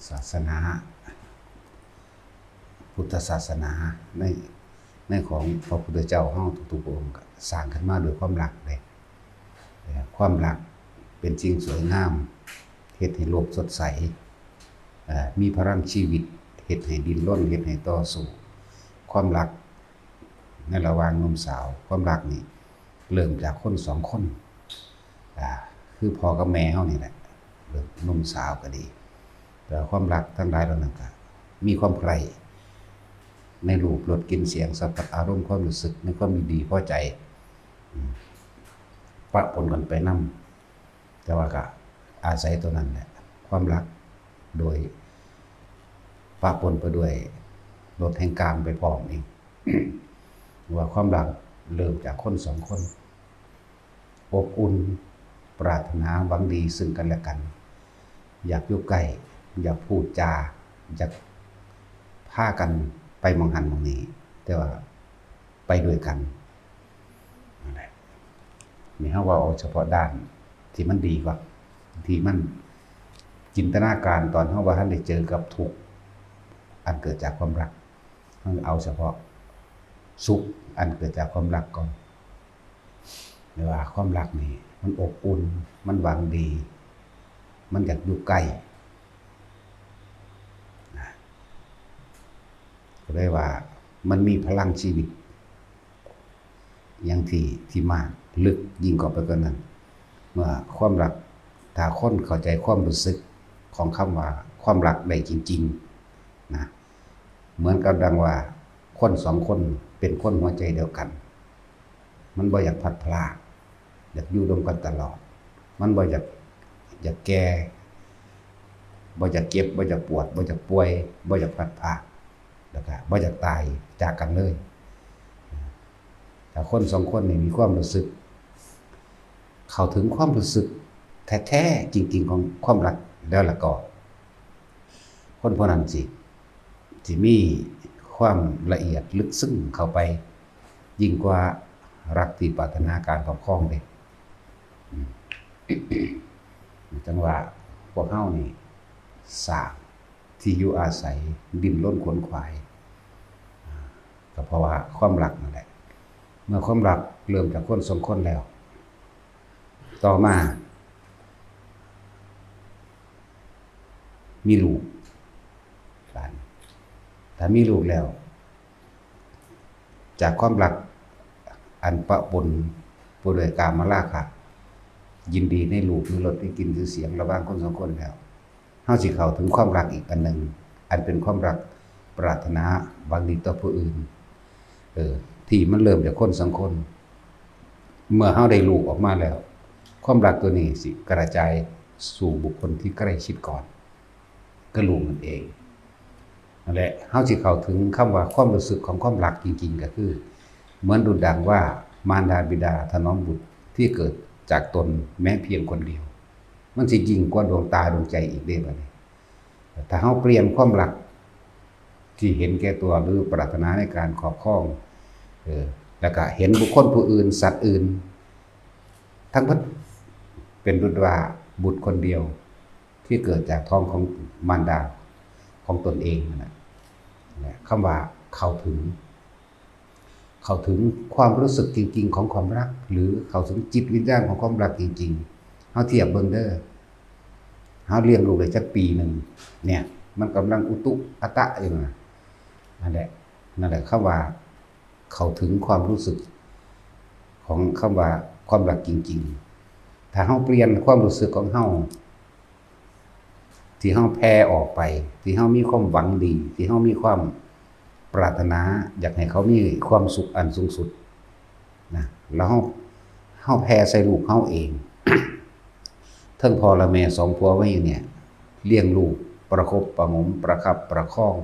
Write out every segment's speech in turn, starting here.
ศาสนาพุทธศาสนาในของพระพุทธเจ้าเฮาทุกๆองค์สร้างขึ้นมาด้วยความรักเลยความรักเป็นสิ่งสวยงามเฮ็ดให้โลกสดใสมีพลังชีวิตเฮ็ดให้ดิ้นรนเฮ็ดให้ต่อสู้ความรักในระหว่างหนุ่มสาวความรักนี่เริ่มจากคนสองคนคือพ่อกับแม่เฮานี่แหละหนุ่มสาวก็ดีแต่ความรักทั้งหลายเหล่านั้นก็มีความใคร่ในรูปรสกลิ่นเสียงสัมผัสอารมณ์ความรู้สึกในความดีพอใจปะปนกันไปนำแต่ว่าก็อาศัยตัวนั้นแหละความรักโดยปะปนไปด้วยรสแห่งกามไปพร้อมเอง ว่าความรักเริ่มจากคนสองคนอบอุ่นปรารถนาหวังดีซึ่งกันและกันอยากอยู่ใกล้อยากพูดจาอยากพากันไปมองหันมองนี้แต่ว่าไปด้วยกันนั่นแหละมีเฮาว่าเอาเฉพาะด้านที่มันดีกว่าที่มันจินตนาการตอนเฮาว่าท่านได้เจอกับทุกข์อันเกิดจากความรักเอาเฉพาะสุขอันเกิดจากความรักก่อนหรือว่าความรักนี่มันอบอุ่นมันหวังดีมันอยากอยู่ใกล้ก็ได้ว่ามันมีพลังชีวิตอย่างที่มากลึกยิ่งกว่าไปกว่านั้นเมื่อความรักถ้าคนเข้าใจความรู้สึกของคำว่าความรักได้จริงๆนะเหมือนกับดังว่าคนสองคนเป็นคนหัวใจเดียวกันมันบ่อยากพัดพลากอยากอยู่ร่วมกันตลอดมันบ่อยากแก่บ่อยากเก็บบ่อยากปวดบ่อยากป่วยบ่อยากพัดพลากแล้วก็บ่อยากตายจากกันเลยแต่คนสองคนนี่มีความรู้สึกเข้าถึงความรู้สึกแท้ๆจริงๆของความรักแล้วล่ะก็คนพวกนั้นสิมีความละเอียดลึกซึ้งเข้าไปยิ่งกว่ารักที่ปรารถนาการครอบครองเด้จังว่าพวกเฮานี่สร้างที่อยู่อาศัยดิ้นรนขวนขวายก็เพราะว่าความรักนั่นแหละเมื่อความรักเริ่มจากคนสองคนแล้วต่อมามีลูกหลานถ้ามีลูกแล้วจากความรักอันปะปนไปด้วยกามราคะยินดีในลูกมีรสได้กินคือเสียงระหว่างคนสองคนแล้วเฮาสิเข้าถึงความรักอีกอันหนึ่งอันเป็นความรักปรารถนาหวังดีต่อผู้อื่นที่มันเริ่มจากคนสองคนเมื่อเฮาได้ลูกออกมาแล้วความรักตัวนี้สิกระจายสู่บุคคลที่ใกล้ชิดก่อนก็ลูกนั่นเองนั่นแหละเฮาสิเข้าถึงคำว่าความรู้สึกของความรักจริงๆก็คือเหมือนดุจดังว่ามารดาบิดาถนอมบุตรที่เกิดจากตนแม้เพียงคนเดียวมันสิยิ่งกว่าดวงตาดวงใจอีกได้บัดนี้ถ้าเฮาเปลี่ยนความรักที่เห็นแก่ตัวหรือปรารถนาในการครอบครองแล้วก็เห็นบุคคลผู้อื่นสัตว์อื่นทั้งหมดเป็นดุจว่าบุตรคนเดียวที่เกิดจากท้องของมารดาของตนเองนั่นแหละคำว่าเข้าถึงความรู้สึกจริงๆของความรักหรือเข้าถึงจิตวิญญาณของความรักจริงๆเฮาเทียบเบิ่งเด้อเฮาเลี้ยงลูกได้จักปีนึงเนี่ยมันกำลังอุตุอะตะอยู่นั่นแหละคำว่าเข้าถึงความรู้สึกของคำว่าความรักจริงๆถ้าเฮาเปลี่ยนความรู้สึกของเฮาที่เฮาแผ่ออกไปที่เฮามีความหวังดีที่เฮามีความปรารถนาอยากให้เขามีความสุขอันสูงสุดนะแล้วเฮาแผ่ใส่ลูกเฮาเอง ทั้งพ่อและแม่สองผัวไว้อย่างเนี่ยเลี้ยงลูกประคบประหงมประคับประคอง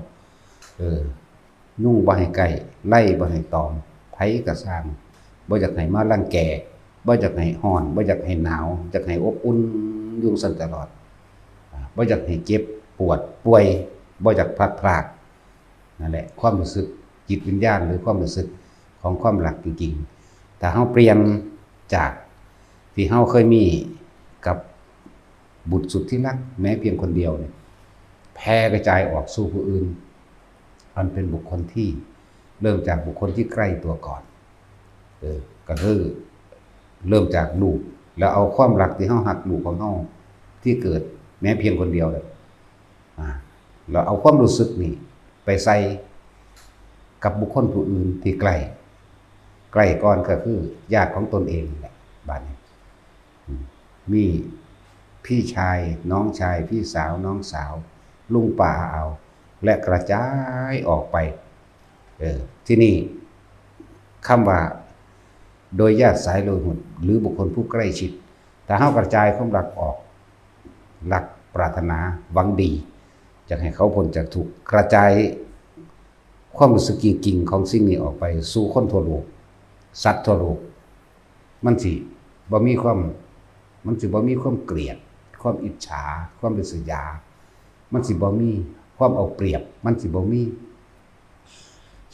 ยุ่งบ่ให้ใกล้ไล่บ่ให้ตอมไผก็สร้างบ่อยากให้มารังแกบ่อยากให้ร้อนบ่อยากให้หนาวอยากให้อบอุ่นอยู่ซั่นตลอดบ่อยากให้เจ็บปวดป่วยบ่อยากพลัดพรากนั่นแหละความรู้สึกจิตวิญญาณหรือความรู้สึกของความรักจริงๆถ้าเฮาเปลี่ยนจากที่เฮาเคยมีกับบุตรสุดที่รักแม้เพียงคนเดียวเนี่ยแ แผ่กระจายออกสู่ผู้อื่นมันเป็นบุคคลที่เริ่มจากบุคคลที่ใกล้ตัวก่อนก็คือเริ่มจากลูกแล้วเอาความรักที่เฮาหักลูกของเฮาที่เกิดแม้เพียงคนเดียวเลยเราเอาความรู้สึกนี่ไปใส่กับบุคคลผู้อื่นที่ใกล้ก่อนก็คือญาติของตนเองแหละบ้านนี้มีพี่ชายน้องชายพี่สาวน้องสาวลุงป้าเอาและกระจายออกไปที่นี่คำว่าโดยญาติสายโลหิตหรือบุคคลผู้ใกล้ชิดแต่เฮากระจายความรักออกรักปรารถนาหวังดีจะให้เขาพ้นจากทุกข์กระจายความรู้สึกจริงๆของสิ่งนี้ออกไปสู่คนทั่วโลกสัตว์ทั่วโลกมันสิบ่มีความเกลียดความอิจฉาความริษยามันสิบ่มีความเอาเปรียบมันสิบ่มี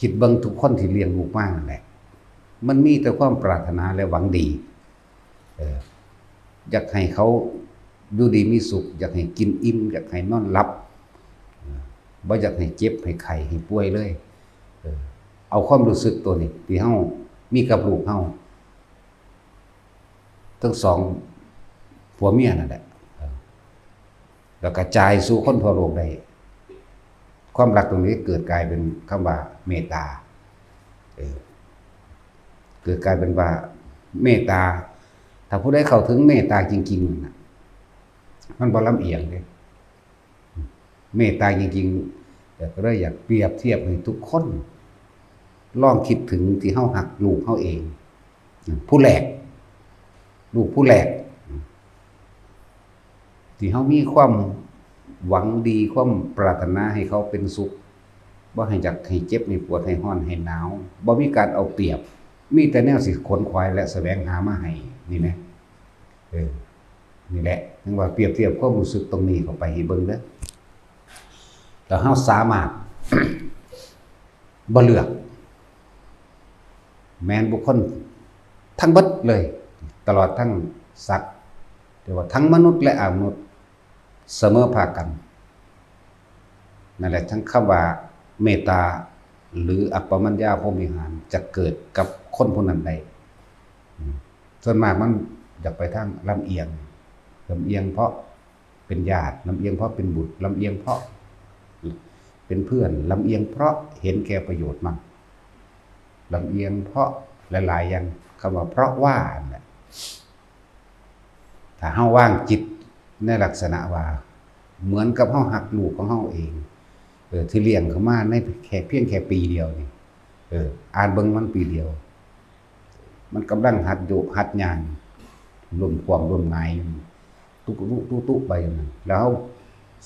คิดเบิ่งทุกคนที่เลี้ยงลูกมานั่นแหละมันมีแต่ความปรารถนาและหวังดีอยากให้เขาอยู่ดีมีสุขอยากให้กินอิ่มอยากให้นอนหลับบ่อยากให้เจ็บให้ไข้ให้ป่วยเลยเอาความรู้สึกตัวนี้ที่เฮามีกับลูกเฮาทั้งสองผัวเมียนั่นแหละแล้วกระจายสู่คนทั่วโลกได้ความรักตรงนี้เกิดกลายเป็นคำว่าเมตตาเกิดกลายเป็นว่าเมตตาถ้าผู้ใดเข้าถึงเมตตาจริงๆนะมันบ่ลำเอียงเลยเมตตาจริงๆแต่ก็เลยอยากเปรียบเทียบให้ทุกคนลองคิดถึงที่เฮาหักลูกเฮาเองผู้แรกลูกผู้แรกที่เฮามีความหวังดีความปรารถนาให้เขาเป็นสุขบ่ให้จักให้เจ็บให้ปวดให้ร้อนให้หนาวบ่มีการเอาเปรียบมีแต่แนวสิขนขวายและแสวงหามาให้นี่นะนี่แหละถึงว่าเปรียบเทียบความรู้สึกตรงนี้เข้าไปให้เบิ่งเด้อแล้วเฮาสามารถ บ่เลือกแม้นบุคคลทั้งเบิดเลยตลอดทั้งสัตว์แต่ว่าทั้งมนุษย์และอมนุษย์เสมอภาคกันนั่นแหละทั้งคำว่าเมตตาหรืออัปปมัญญาพรหมิหารจะเกิดกับคนผู้นั้นได้ส่วนมากมันอยากไปทางลำเอียงเพราะเป็นญาติลำเอียงเพราะเป็นบุตรลำเอียงเพราะเป็นเพื่อนลำเอียงเพราะเห็นแก่ประโยชน์มั่งลำเอียงเพราะหลายๆอย่างคำว่าเพราะว่าเนี่ยถ้าเฮาว่างจิตในลักษณะว่าเหมือนกับเฮาหักลูกของเฮาเองที่เลี้ยงเขามาในเพียงแค่ปีเดียวนี่อ่านเบิ่งมันปีเดียวมันกำลังหัดอยู่หัดย่างร่วมความร่วมงายตุ๊ไปนั่นแล้ว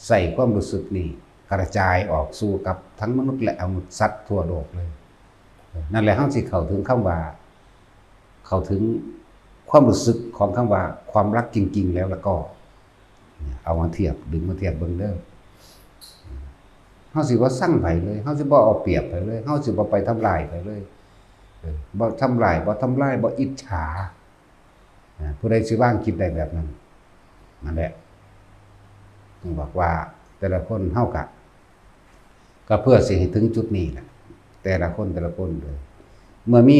ใส่ความรู้สึกนี่กระจายออกสู่กับทั้งมนุษย์และอมนุษย์สัตว์ทั่วโลกเลยนั่นแหละเฮาสิเข้าถึงคำว่าเข้าถึงความรู้สึกของคำว่าความรักจริงๆแล้วก็เอามาเทียบดึงมาเทียบเบิ่งเด้อเฮาสิบ่สั่งไผเลยเฮาสิบ่เอาเปรียบไผเลยเฮาสิบ่ไปทำลายไผเลยบ่ทำลายบ่อิจฉาผู้ใดสิว่างคิดได้แบบนั้นนั่นแหละต้องบอกว่าแต่ละคนเฮาก็เพื่อสิให้ถึงจุดนี้แหละแต่ละคนเลยเมื่อมี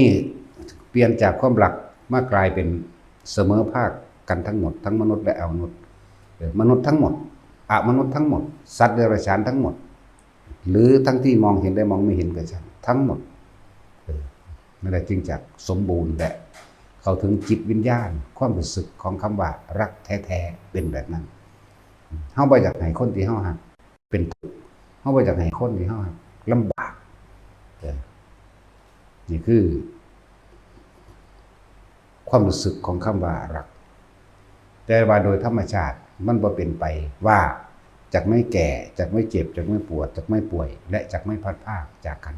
เปลี่ยนจากความรักมากลายเป็นเสมอภาคกันทั้งหมดทั้งมนุษย์และอมนุษย์มนุษย์ทั้งหมดอมนุษย์ทั้งหมดสัตว์เดรัจฉานทั้งหมดหรือทั้งที่มองเห็นได้มองไม่เห็นก็ช่างทั้งหมดนั่นแหละจึงจะสมบูรณ์และเข้าถึงจิตวิญญาณความรู้สึกของคำว่ารักแท้ๆเป็นแบบนั้นเฮาบ่อยากให้คนที่เฮาฮักเป็นทุกข์เฮาบ่อยากให้คนที่เฮาฮักลำบากนี่คือความรู้สึกของคำว่ารักแต่ว่าโดยธรรมชาติมันบ่เป็นไปว่าจากไม่แก่จากไม่เจ็บจากไม่ปวดจากไม่ป่วยและจากไม่พัดพรากจากกัน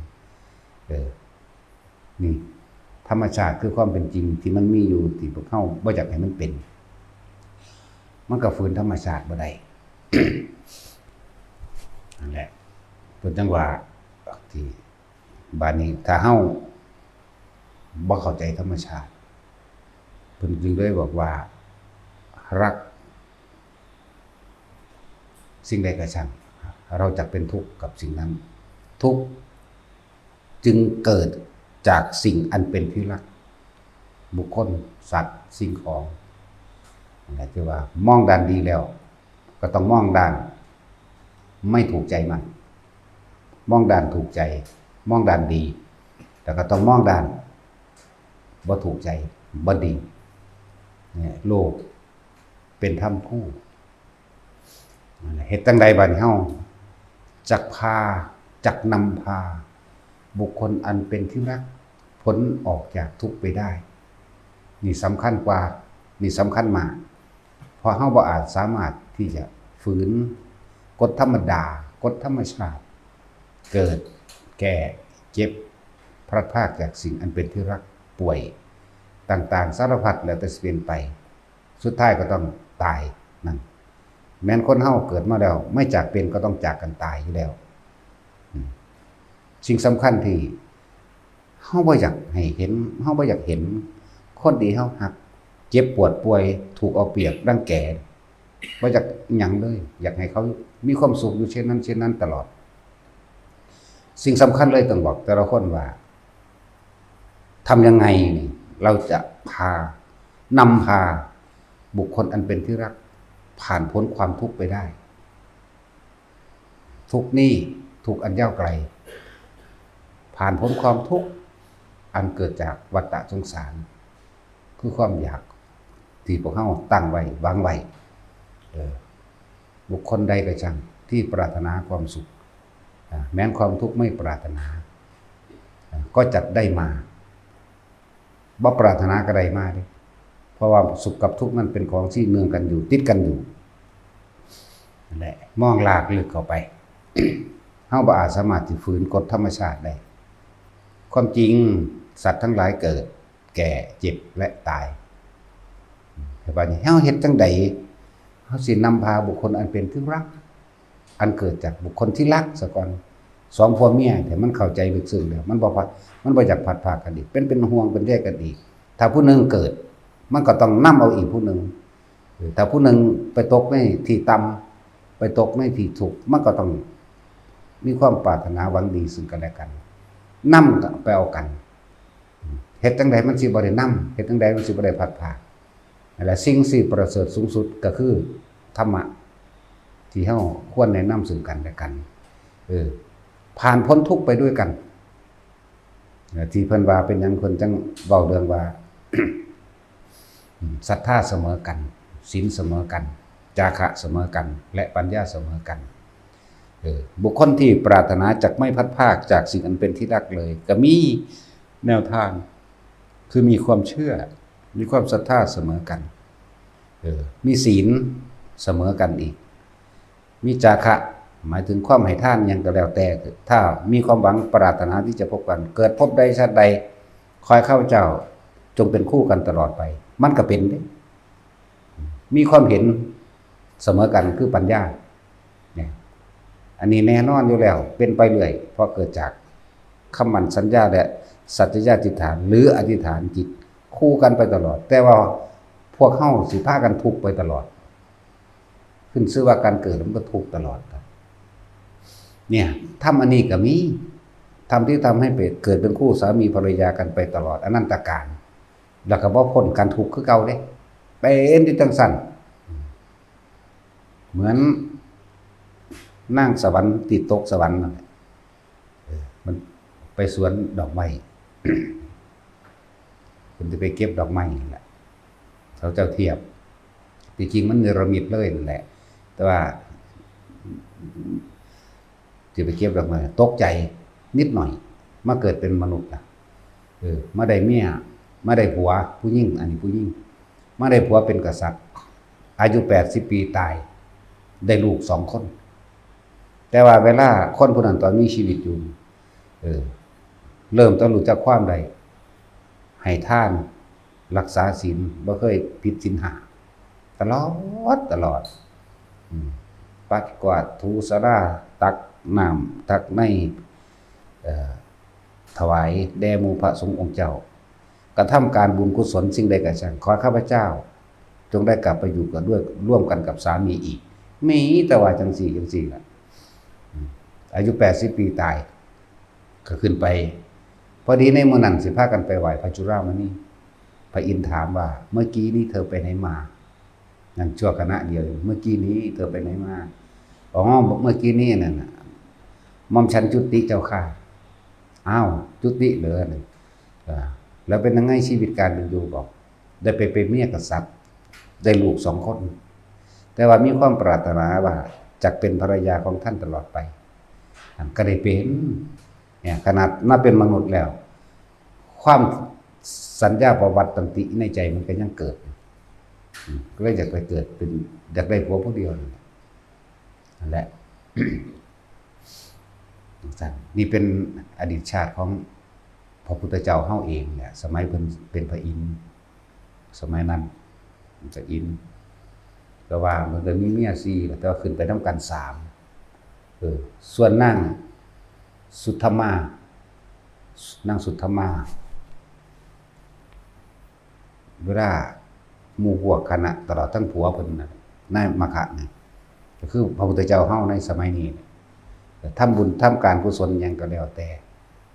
นี่ธรรมชาติคือความเป็นจริงที่มันมีอยู่ที่พวกเฮาบ่อยากให้มันเป็นมันก็ฝืนธรรมชาติบ่ได้ นั่นแหละเป็นจังหวะที่บาดนี้ถ้าเฮาบ่เข้าใจธรรมชาติเพิ่นจึงได้บอกว่ารักสิ่งใดก็ช่าง เราจะเป็นทุกข์กับสิ่งนั้นทุกข์จึงเกิดจากสิ่งอันเป็นที่รักบุคคลสัตว์สิ่งของนะที่ว่ามองด้านดีแล้วก็ต้องมองด้านไม่ถูกใจมันมองด้านถูกใจมองด้านดีแต่ก็ต้องมองด้านบ่ถูกใจบ่ดีเนี่ยโลกเป็นธรรมคู่เหตุตั้งใดบัดนี้เฮาจักพาจักนำพาบุคคลอันเป็นที่รักพ้นออกจากทุกข์ไปได้นี่สำคัญกว่านี่สำคัญมากเพราะเฮาบ่อาจสามารถที่จะฝืนกฎธรรมดากฎธรรมชาติเกิดแก่เจ็บพลัดพรากจากสิ่งอันเป็นที่รักป่วยต่างๆสารพัดแล้วแต่สิเป็นไปสุดท้ายก็ต้องตายนั่นแม้นคนเฮาเกิดมาแล้วไม่จากเป็นก็ต้องจากกันตายอยู่แล้วสิ่งสำคัญที่เฮาบ่อยากให้เห็นเฮาบ่อยากเห็นคนดีเฮาหักเจ็บปวดป่วยถูกเอาเปรียบรังแกบ่อยากหยังเลยอยากให้เขามีความสุขอยู่เช่นนั้นตลอดสิ่งสำคัญเลยต้องบอกแต่ละคนว่าทำยังไงนี่เราจะนำพาบุคคลอันเป็นที่รักผ่านพ้นความทุกข์ไปได้ทุกข์นี้ทุกข์อันยาวไกลผ่านพ้นความทุกข์อันเกิดจากวัฏสงสารคือความอยากที่พวกเขาตั้งไว้วางไว้บุคคลใดก็ช่างที่ปรารถนาความสุขแม้นความทุกข์ไม่ปรารถนาก็จะได้มาบ่ปรารถนาก็ได้มาดิเพราะว่าสุขกับทุกข์นั้นเป็นของที่เนื่องกันอยู่ติดกันอยู่นั่นแหละมองลากลึกเข้าไป เฮาบ่อาจสามารถที่ฝืนกฎธรรมชาติได้ความจริงสัตว์ทั้งหลายเกิดแก่เจ็บและตายแต่บัดนี้เฮาเฮ็ดจังใดเฮาสินำพาบุคคลอันเป็นที่รักอันเกิดจากบุคคลที่รักซะก่อนสองผัวเมียแต่มันเข้าใจลึกซึ้งแล้วมันบ่อยากผัดผากกันอีกเป็นห่วงเป็นแยกกันอีกถ้าผู้หนึงเกิดมันก็ต้องนำเอาอีกผู้หนึงถ้าผู้หนึงไปตกในที่ต่ำไปตกในที่ทุกข์มันก็ต้องมีความปรารถนาหวังดีซึ่งกันและกันนำไปเอากันเฮ็ดจังใดมันสิบ่ได้นำเฮ็ดจังใดมันสิบ่ได้ผัดผากนั่นแหละสิ่งที่ประเสริฐสูงสุดก็คือธรรมะที่เฮาควรแนะนำซึ่งกันและกันผ่านพ้นทุกข์ไปด้วยกันที่เพิ่นว่าเป็นหยังเพิ่นจังเว้าเรื่องว่า ศรัทธาเสมอกันศีลเสมอกันจาคะเสมอกันและปัญญาเสมอกันบุคคลที่ปรารถนาจักไม่พัดภาคจากสิ่งอันเป็นที่รักเลยก็มีแนวทางคือมีความเชื่อมีความศรัทธาเสมอกันมีศีลเสมอกันอีกมีจาคะหมายถึงความให้ทานยังก็แล้วแต่ถ้ามีความหวังปรารถนาที่จะพบกันเกิดพบใดชาติใดคอยข้าพเจ้าจงเป็นคู่กันตลอดไปมันก็เป็นเด้มีความเห็นเสมอกันคือปัญญาเนี่ยอันนี้แน่นอนอยู่แล้วเป็นไปเรื่อยเพราะเกิดจากคำมั่นสัญญาและสัจจญาติฐานหรืออธิษฐานจิตคู่กันไปตลอดแต่ว่าพวกเฮาสิพากันทุกข์ไปตลอดขึ้นชื่อว่าการเกิดมันก็ทุกข์ตลอดเนี่ยทำอันนี้ก็มีทำที่ทำให้เกิดเป็นคู่สามีภรรยากันไปตลอดอนันตกาลแล้วก็บ่พ้นการทุกข์คือเก่าเด้เป็นที่จังซั่นเหมือนนั่งสวรรค์ติดตกสวรรค์นั่นแหละมันไปสวนดอกไม้ คุณจะไปเก็บดอกไม้นั่นแหละเขาเจ้าเทียบจริงๆมันเนรมิตเลยนั่นแหละแต่ว่าจะไปเก็บดอกไม้ตกใจนิดหน่อยมาเกิดเป็นมนุษย์มาได้เมียมาได้ผัวผู้หญิงอันนี้ผู้หญิงมาได้ผัวเป็นกษัตริย์อายุ80 ปีตายได้ลูก2 คนแต่ว่าเวลาคนผู้นั้นตอนมีชีวิตอยู่เริ่มต้องรู้จักความใดให้ทานรักษาศีลบ่เคยผิดศีล5ตลอดปัดกวาดถูสราตักน้ำตักในถวายแด่หมู่พระสงฆ์องค์เจ้ากระทำการบุญกุศลสิ่งใดก็ช่างขอข้าพเจ้าจงได้กลับไปอยู่กันด้วยร่วมกันกับสามีอีกมีแต่ว่าจังสี่ล่ะ อายุ80ปีตายก็ขึ้นไปพอดีในมื้อนั้นสิพากันไปไหว้พระจุฬามณีพระอินทร์ถามว่าเมื่อกี้นี้เธอไปไหนมานั่นชั่วขณะเดียวเมื่อกี้นี้เธอไปไหนมาอ๋อเมื่อกี้นี้นั่นน่ะหม่อมฉันจุติเจ้าค่ะอ้าวจุติเหรอนี่แล้วเป็นยังไงชีวิตการเป็นอยู่บอกได้ไปเป็นเมียกษัตริย์ได้ลูก2 คนแต่ว่ามีความปรารถนาว่าจะเป็นภรรยาของท่านตลอดไปก็ได้เป็นเนี่ยขนาดมาเป็นมนุษย์แล้วความสัญญาประวัติตันติในใจมันก็ยังเกิดก็เลยอยากไปเกิดเป็นอยากได้ผัวผู้เดียวนั่นแหละ นี่เป็นอดีตชาติของพระพุทธเจ้าเฮาเองเนี่ยสมัยเพิ่นเป็นพระอินทร์สมัยนั้นจะอินก็ว่ามันก็มีเมีย4แต่ว่าขึ้นไปนำกัน3ส่วนนางสุทธมานางสุทธมาเวลาหมู่พวกคณะตลอดทั้งผัวเพิ่นน่ะนายมคะนี่ก็คือพระพุทธเจ้าเฮาในสมัยนี้ทำบุญทำการกุศลหยังก็แล้วแต่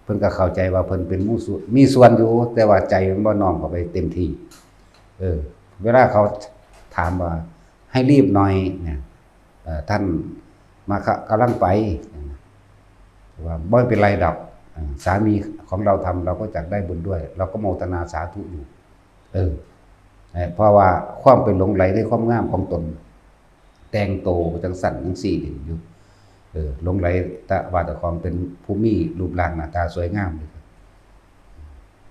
เพิ่นก็เข้าใจว่าเพิ่นเป็นมีส่วนอยู่แต่ว่าใจมันบ่น้อมเข้าไปเต็มที่เวลาเขาถามว่าให้รีบหน่อยเนี่ยท่านมาคะกำลังไปว่าบ่เป็นไรดอกสามีของเราทำเราก็จักได้บุญด้วยเราก็โมทนาสาธุอยู่เพราะว่าความเป็นหลงไหลในความงามของตนแต่งโตจังสั่นจังซี่อยู่หลงไหลแต่ว่าแต่ความเป็นผู้มีรูปร่างหน้าตาสวยงาม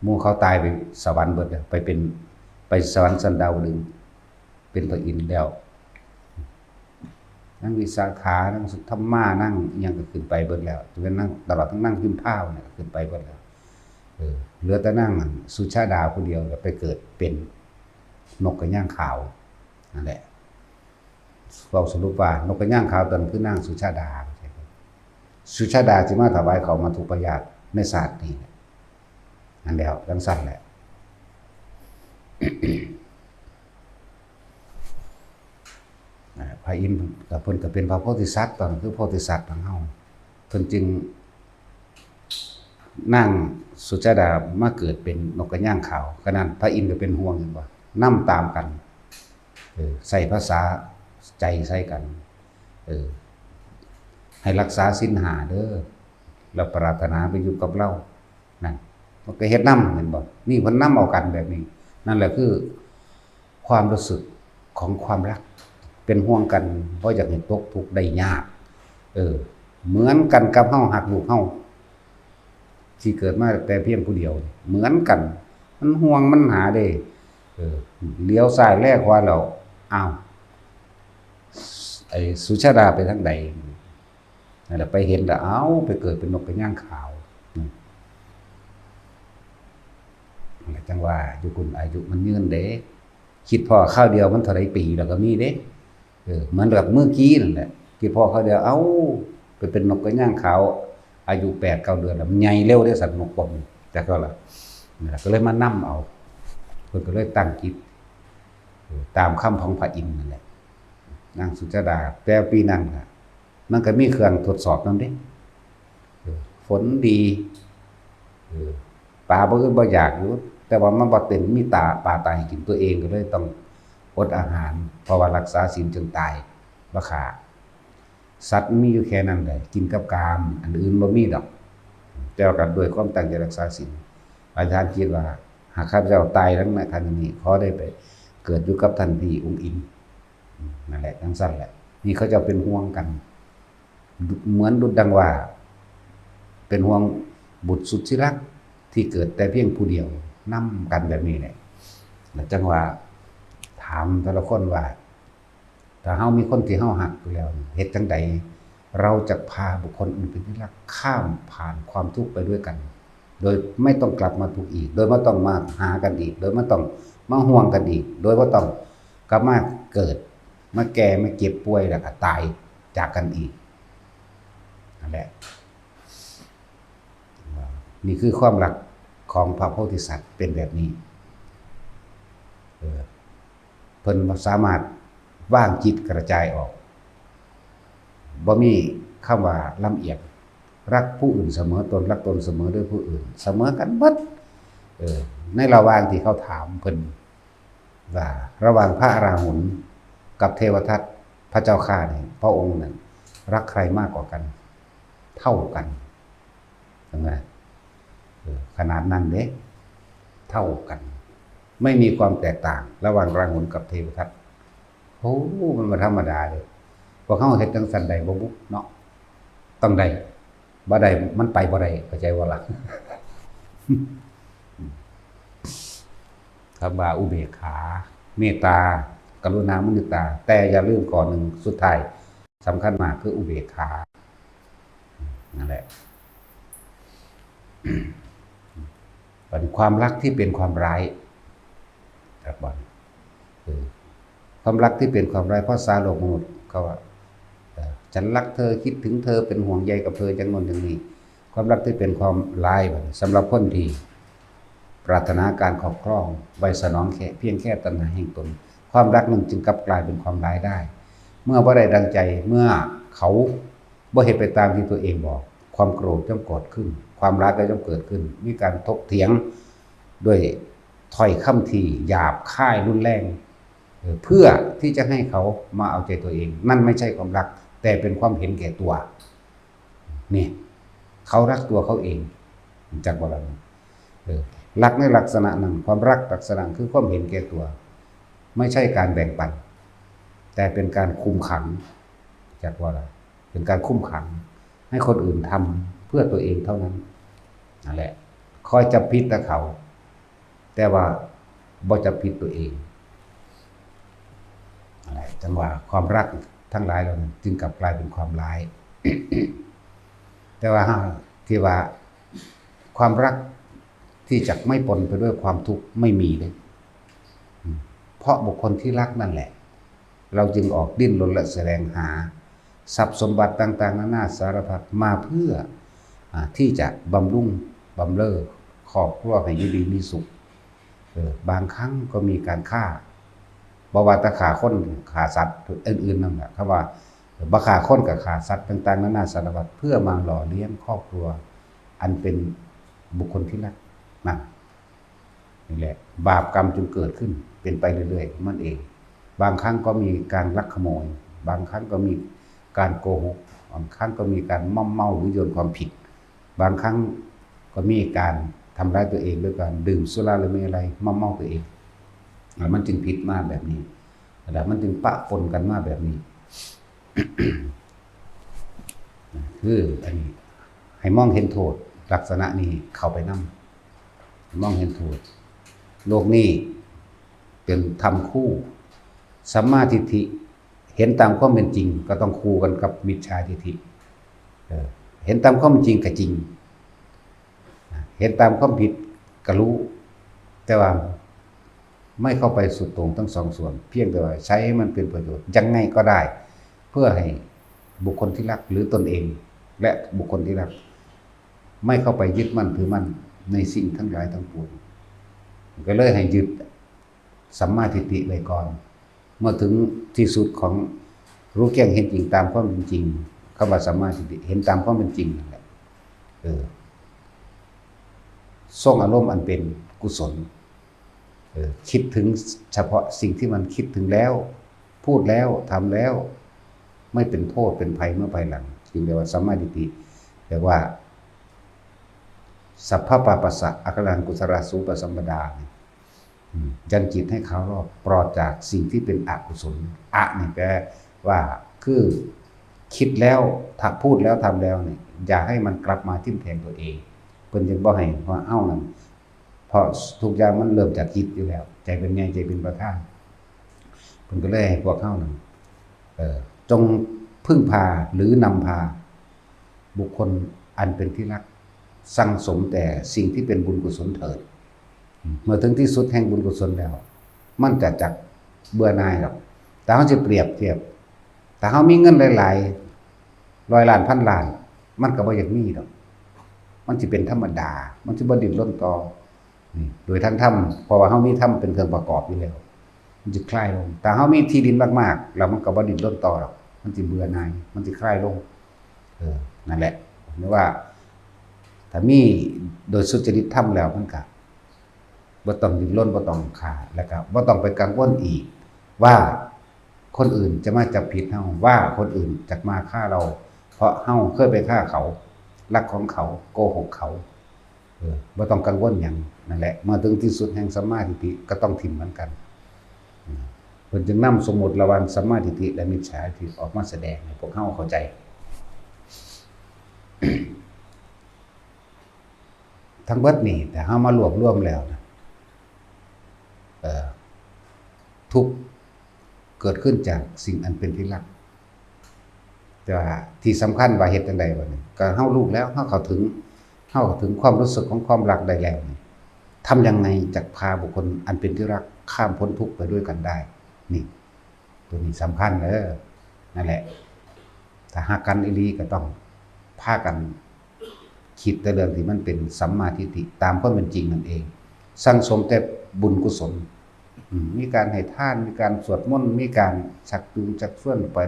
หมู่เขาตายไปสวรรค์เบิดไปสวรรค์สันดาวดึงเป็นพระอินทร์แล้วนั่งวิสาขานั่งสุทธัมมานั่งยังก็ขึ้นไปเบิดแล้วจนนั่งตลอดทั้งนั่งพิมพ์ผ้าเนี่ยขึ้นไปเบิดแล้วเหลือแต่นั่งสุชาดาผู้เดียวไปเกิดเป็นนกกระย่างขาวนั่นแหละเราสรุปว่านกกระย่างขาวตอนคือนางสุชาดาสุชาดาสิมาถวายเขามาทุปยาตในศาสตร์นี้นั่นแล้วจังสั่นแหละพระอินทร์กับเพิ่นก็เป็นพระโพธิสัตว์ตอนคือโพธิสัตว์ของเฮาเพิ่นจึงนั่งสุชาดามาเกิดเป็นนกกระย่างขาวขนาดพระอินทร์ก็เป็นห่วงอยู่ว่านํตามกันใส่ภาษาใจใส่กันให้รักษาศีล5เด้อแล้วปรารถนาไปอยู่กับเรานั่นมันก็เฮ็ดนำแม่นบ่นี่เพิ่นนำเอากันแบบนี้นั่นแหละคือความรู้สึกของความรักเป็นห่วงกันเพราะอยากให้ตกทุกข์ได้ยากเหมือนกันกับเฮาหักลูกเฮาที่เกิดมาแต่เพียงผู้เดียวเหมือนกันมันห่วงมันหาเด้เลี้ยวซ้ายแลกขวาแล้วอ้าวไอ้สุชาดาไปทางใดนั่นแหละไปเห็นแล้วเอ้าไปเกิดเป็นนกกระย่างขาวจังว่าอยู่คุณอายุมันยืนเด้คิดพ่อข้าวเดียวมันเท่าไรปีแล้วก็มีเด้เหมือนแบบเมื่อกี้นั่นแหละคิดพ่อข้าวเดียวเอ้าไปเป็นนกกระย่างขาวอายุ8-9 เดือนแล้วมันใหญ่เร็วได้สัตว์นกปอมแต่ก็ล่ะนี่แหละก็เลยมานํเอาเพิ่นก็เลยตั้งจิตตามคำของพระอินทร์นั่นแหละนางสุชาดาแต่ปีนั้นค่ะมันก็มีเครื่องทดสอบนำเด้ฝนดีปลาบ่อื่นบ่อยากอยู่แต่ว่ามันบ่เป็นมีปลาตายกินตัวเองก็เลยต้องอดอาหารเพราะว่ารักษาศีลจนตายบ่ขาสัตว์มีอยู่แค่นั้นแหละกินกับกามอันอื่นบ่มีดอกแต่ว่ากันด้วยความตั้งใจรักษาศีลอาจารย์คิดว่าหากข้าพเจ้าตายทั้งในครั้งนี้ขอได้ไปเกิดอยู่กับท่านพี่องค์อินนั่นแหละจังซั่นแหละนี่เขาจะเป็นห่วงกันเหมือนดุจดังว่าเป็นห่วงบุตรสุดที่รักที่เกิดแต่เพียงผู้เดียวนํกันแบบนี้แหละแล้วจังว่าถามแต่ละคนว่าถ้าเฮามีคนที่เฮาฮักอยู่แล้วเฮ็ดจังใดเราจะพาบุคคลอื่นเป็นที่รักข้ามผ่านความทุกข์ไปด้วยกัน โดยไม่ต้องกลับมาทุกข์อีกโดยไม่ต้องมาหากันอีกโดยไม่ต้องมาห่วงกันอีกโดยไม่ต้องกลับมาเกิดมาแก่มาเจ็บป่วยแล้วก็ตายจากกันอีกนั่นแหละนี่คือความรักของพระโพธิสัตว์เป็นแบบนี้เพิ่นสามารถว่างจิตกระจายออกบ่มี คำว่าลำเอียงรักผู้อื่นเสมอตนรักตนเสมอด้วยผู้อื่นเสมอกันเบิดในระหว่างที่เขาถามเพิ่นว่าระหว่างพระอราหุลกับเทวทัตพระเจ้าข้าเนี่ยพระองค์นั้นรักใครมากกว่ากันเท่ากันใช่ไหมขนาดนั้นเด้เท่ากันไม่มีความแตกต่างระหว่างราหุลกับเทวทัตโอ้มันมาธรรมดาเลยพอเขาเฮ็ดจังสันใดบ่บุเนาะต้องใดบ่ได้มันไปบ่ได้เข้าใจว่าล่ะคำว่าอุเบกขาเมตตากรุณามุทิตาแต่อย่าลืมก่อนหนึ่งสุดท้ายสำคัญมากคืออุเบกขานั่นแหละเป็นความรักที่เป็นความร้ายครับบอลความรักที่เป็นความร้ายเพราะสาโลกมนุษย์เขาว่าฉันรักเธอคิดถึงเธอเป็นห่วงใยกับเธอจังนั้นอย่างนี้ความรักที่เป็นความร้ายสำหรับคนที่ปรารถนาการครอบครองไว้สนองแค่เพียงแค่ตัณหาแห่งตนความรักนั้นจึงกลับกลายเป็นความร้ายได้ เมื่อบ่ได้ดังใจเมื่อเขาบ่เฮ็ดไปตามที่ตัวเองบอกความโกรธย่อมเกิดขึ้นความรักก็ย่อมเกิดขึ้นมีการถกเถียงด้วยถ้อยคำที่หยาบคายรุนแรงเพื่อที่จะให้เขามาเอาใจตัวเองนั่นไม่ใช่ความรักแต่เป็นความเห็นแก่ตัวนี่เขารักตัวเขาเองจากบ่ล่ะรักในลักษณะนั้นความรักลักษณะคือความเห็นแก่ตัวไม่ใช่การแบ่งปันแต่เป็นการคุมขังจากว่าอะไรเป็นการคุมขังให้คนอื่นทำเพื่อตัวเองเท่านั้นนั่นแหละคอยจับผิดแต่เขาแต่ว่าบ่จับผิดตัวเองอะไรจังว่าความรักทั้งหลายเหล่านั้นจึงกลับกลายเป็นความร้าย แต่ว่าที่ว่าความรักที่จะไม่ปนไปด้วยความทุกข์ไม่มีเลยเพราะบุคคลที่รักนั่นแหละเราจึงออกดิ้นรนและแสวงหาทรัพย์สมบัติต่างๆนานาสารพัดมาเพื่อที่จะบำรุงบำเรอครอบครัวให้อยู่ดีมีสุขบางครั้งก็มีการฆ่าบ่ว่าแต่ฆ่าคนฆ่าสัตว์อื่นๆนั่นแหละคำว่าบ่ฆ่าคนกับฆ่าสัตว์ต่างๆนานาสารพัดเพื่อมาหล่อเลี้ยงครอบครัวอันเป็นบุคคลที่รักนั่นนี่แหละบาปกรรมจึงเกิดขึ้นเป็นไปเรื่อยๆมันเองบางครั้งก็มีการลักขโมยบางครั้งก็มีการโกหกบางครั้งก็มีการม่อมเมาหรือโยนความผิดบางครั้งก็มีการทำร้ายตัวเองด้วยการดื่มสุราหรือไม่อะไรม่อมเมาตัวเองมันจึงผิดมากแบบนี้แต่มันจึงปะปนกันมากแบบนี้ คืออันนี้ให้มองเห็นโทษลักษณะนี้เข้าไปนำมองเห็นโทษโลกนี้เป็นธรรมคู่สัมมาทิฏฐิเห็นตามความเป็นจริงก็ต้องคู่กันกับมิจฉาทิฏฐิเห็นตามความเป็นจริงก็จริงเห็นตามความผิดก็รู้แต่ว่าไม่เข้าไปสุดโต่งทั้งสองส่วนเพียงแต่ว่าใช้ให้มันเป็นประโยชน์ยังไงก็ได้เพื่อให้บุคคลที่รักหรือตนเองและบุคคลที่รักไม่เข้าไปยึดมั่นถือมั่นในสิ่งทั้งหลายทั้งปวงก็เลยให้ยึดสัมมาทิฏฐิไว้ก่อนเมื่อถึงที่สุดของรู้แจ้งเห็นจริงตามความเป็นจริงคำว่าสัมมาทิฏฐิเห็นตามความเป็นจริงนั่นแหละทรงอารมณ์อันเป็นกุศลคิดถึงเฉพาะสิ่งที่มันคิดถึงแล้วพูดแล้วทำแล้วไม่เป็นโทษเป็นภัยเมื่อภายหลังจึงเรียกว่าสัมมาทิฏฐิแปลว่าสัพพะปาปัสสะอัครังกุศลสูปสัมปดายันจิตให้เขารอบปลอดจากสิ่งที่เป็นอกุศลอะนี่แปลว่าคือคิดแล้วถ้าพูดแล้วทำแล้วเนี่ยอย่าให้มันกลับมาทิ่มแทงตัวเองเพิ่นจึงบ่ให้ว่าเอ้านั่นเพราะทุกอย่างมันเริ่มจากจิตอยู่แล้วใจเป็นไงใจเป็นประธานเพิ่นก็เลยให้พวกเฮานั่นจงพึ่งพาหรือนำพาบุคคลอันเป็นที่รักสั่งสมแต่สิ่งที่เป็นบุญกุศลเถิดเมื่อถึงที่สุดแห่งบุญกุศลแล้วมันจะจักเบื่อหน่ายหรอกแต่เขาจะเปรียบเทียบแต่เขามีเงินหลายๆ100 ล้านพันล้านมันก็บ่อยากมีหรอกมันจะเป็นธรรมดามันจะบ่ดิ้นรนต่อนี่โดยทางธรรมเพราะว่าเขามีธรรมเป็นเครื่องประกอบอยู่แล้วมันจะคลายลงแต่เขามีที่ดินมากๆแล้วมันก็บ่ดิ้นรนต่อหรอกมันจะเบื่อหน่ายมันจะคลายลง นั่นแหละหรือว่าถ้ามีโดยสุจริตธรรมแล้วมันก็บ่ต้องดิ้นรนบ่ต้องฆ่าแล้วก็บ่ต้องไปกังวลอีกว่าคนอื่นจะมาจับผิดเฮาว่าคนอื่นจะมาฆ่าเราเพราะเฮาเคยไปฆ่าเขาลักของเขาโกหกเขาบ่ต้องกังวลหยังนั่นแหละเมื่อถึงที่สุดแห่งสัมมาทิฏฐิก็ต้องทิ้งเหมือนกันเพิ่นจึงนำสมมุติระหว่างสัมมาทิฏฐิและมิจฉาทิฏฐิออกมาแสดงให้พวกเฮาเข้าใจทั้งเบิดนี่แต่เฮามารวบรวมแล้วนะทุกเกิดขึ้นจากสิ่งอันเป็นที่รักแต่ว่าที่สำคัญว่าเฮ็ดจังได๋บัดนี้ก็เฮารู้แล้วเฮาเข้าถึงความรู้สึกของความรักได้แล้วทำยังไงจะพาบุคคลอันเป็นที่รักข้ามพ้นทุกข์ไปด้วยกันได้นี่ตัวนี้สำคัญนั่นแหละถ้าหากกันอีหลีก็ต้องพากันคิดแต่เรื่องที่มันเป็นสัมมาทิฏฐิตามความเป็นจริงนั่นเองสั่งสมแต่บุญกุศลมีการให้ทานมีการสวดมนต์มีการชักจูงชักชวนไป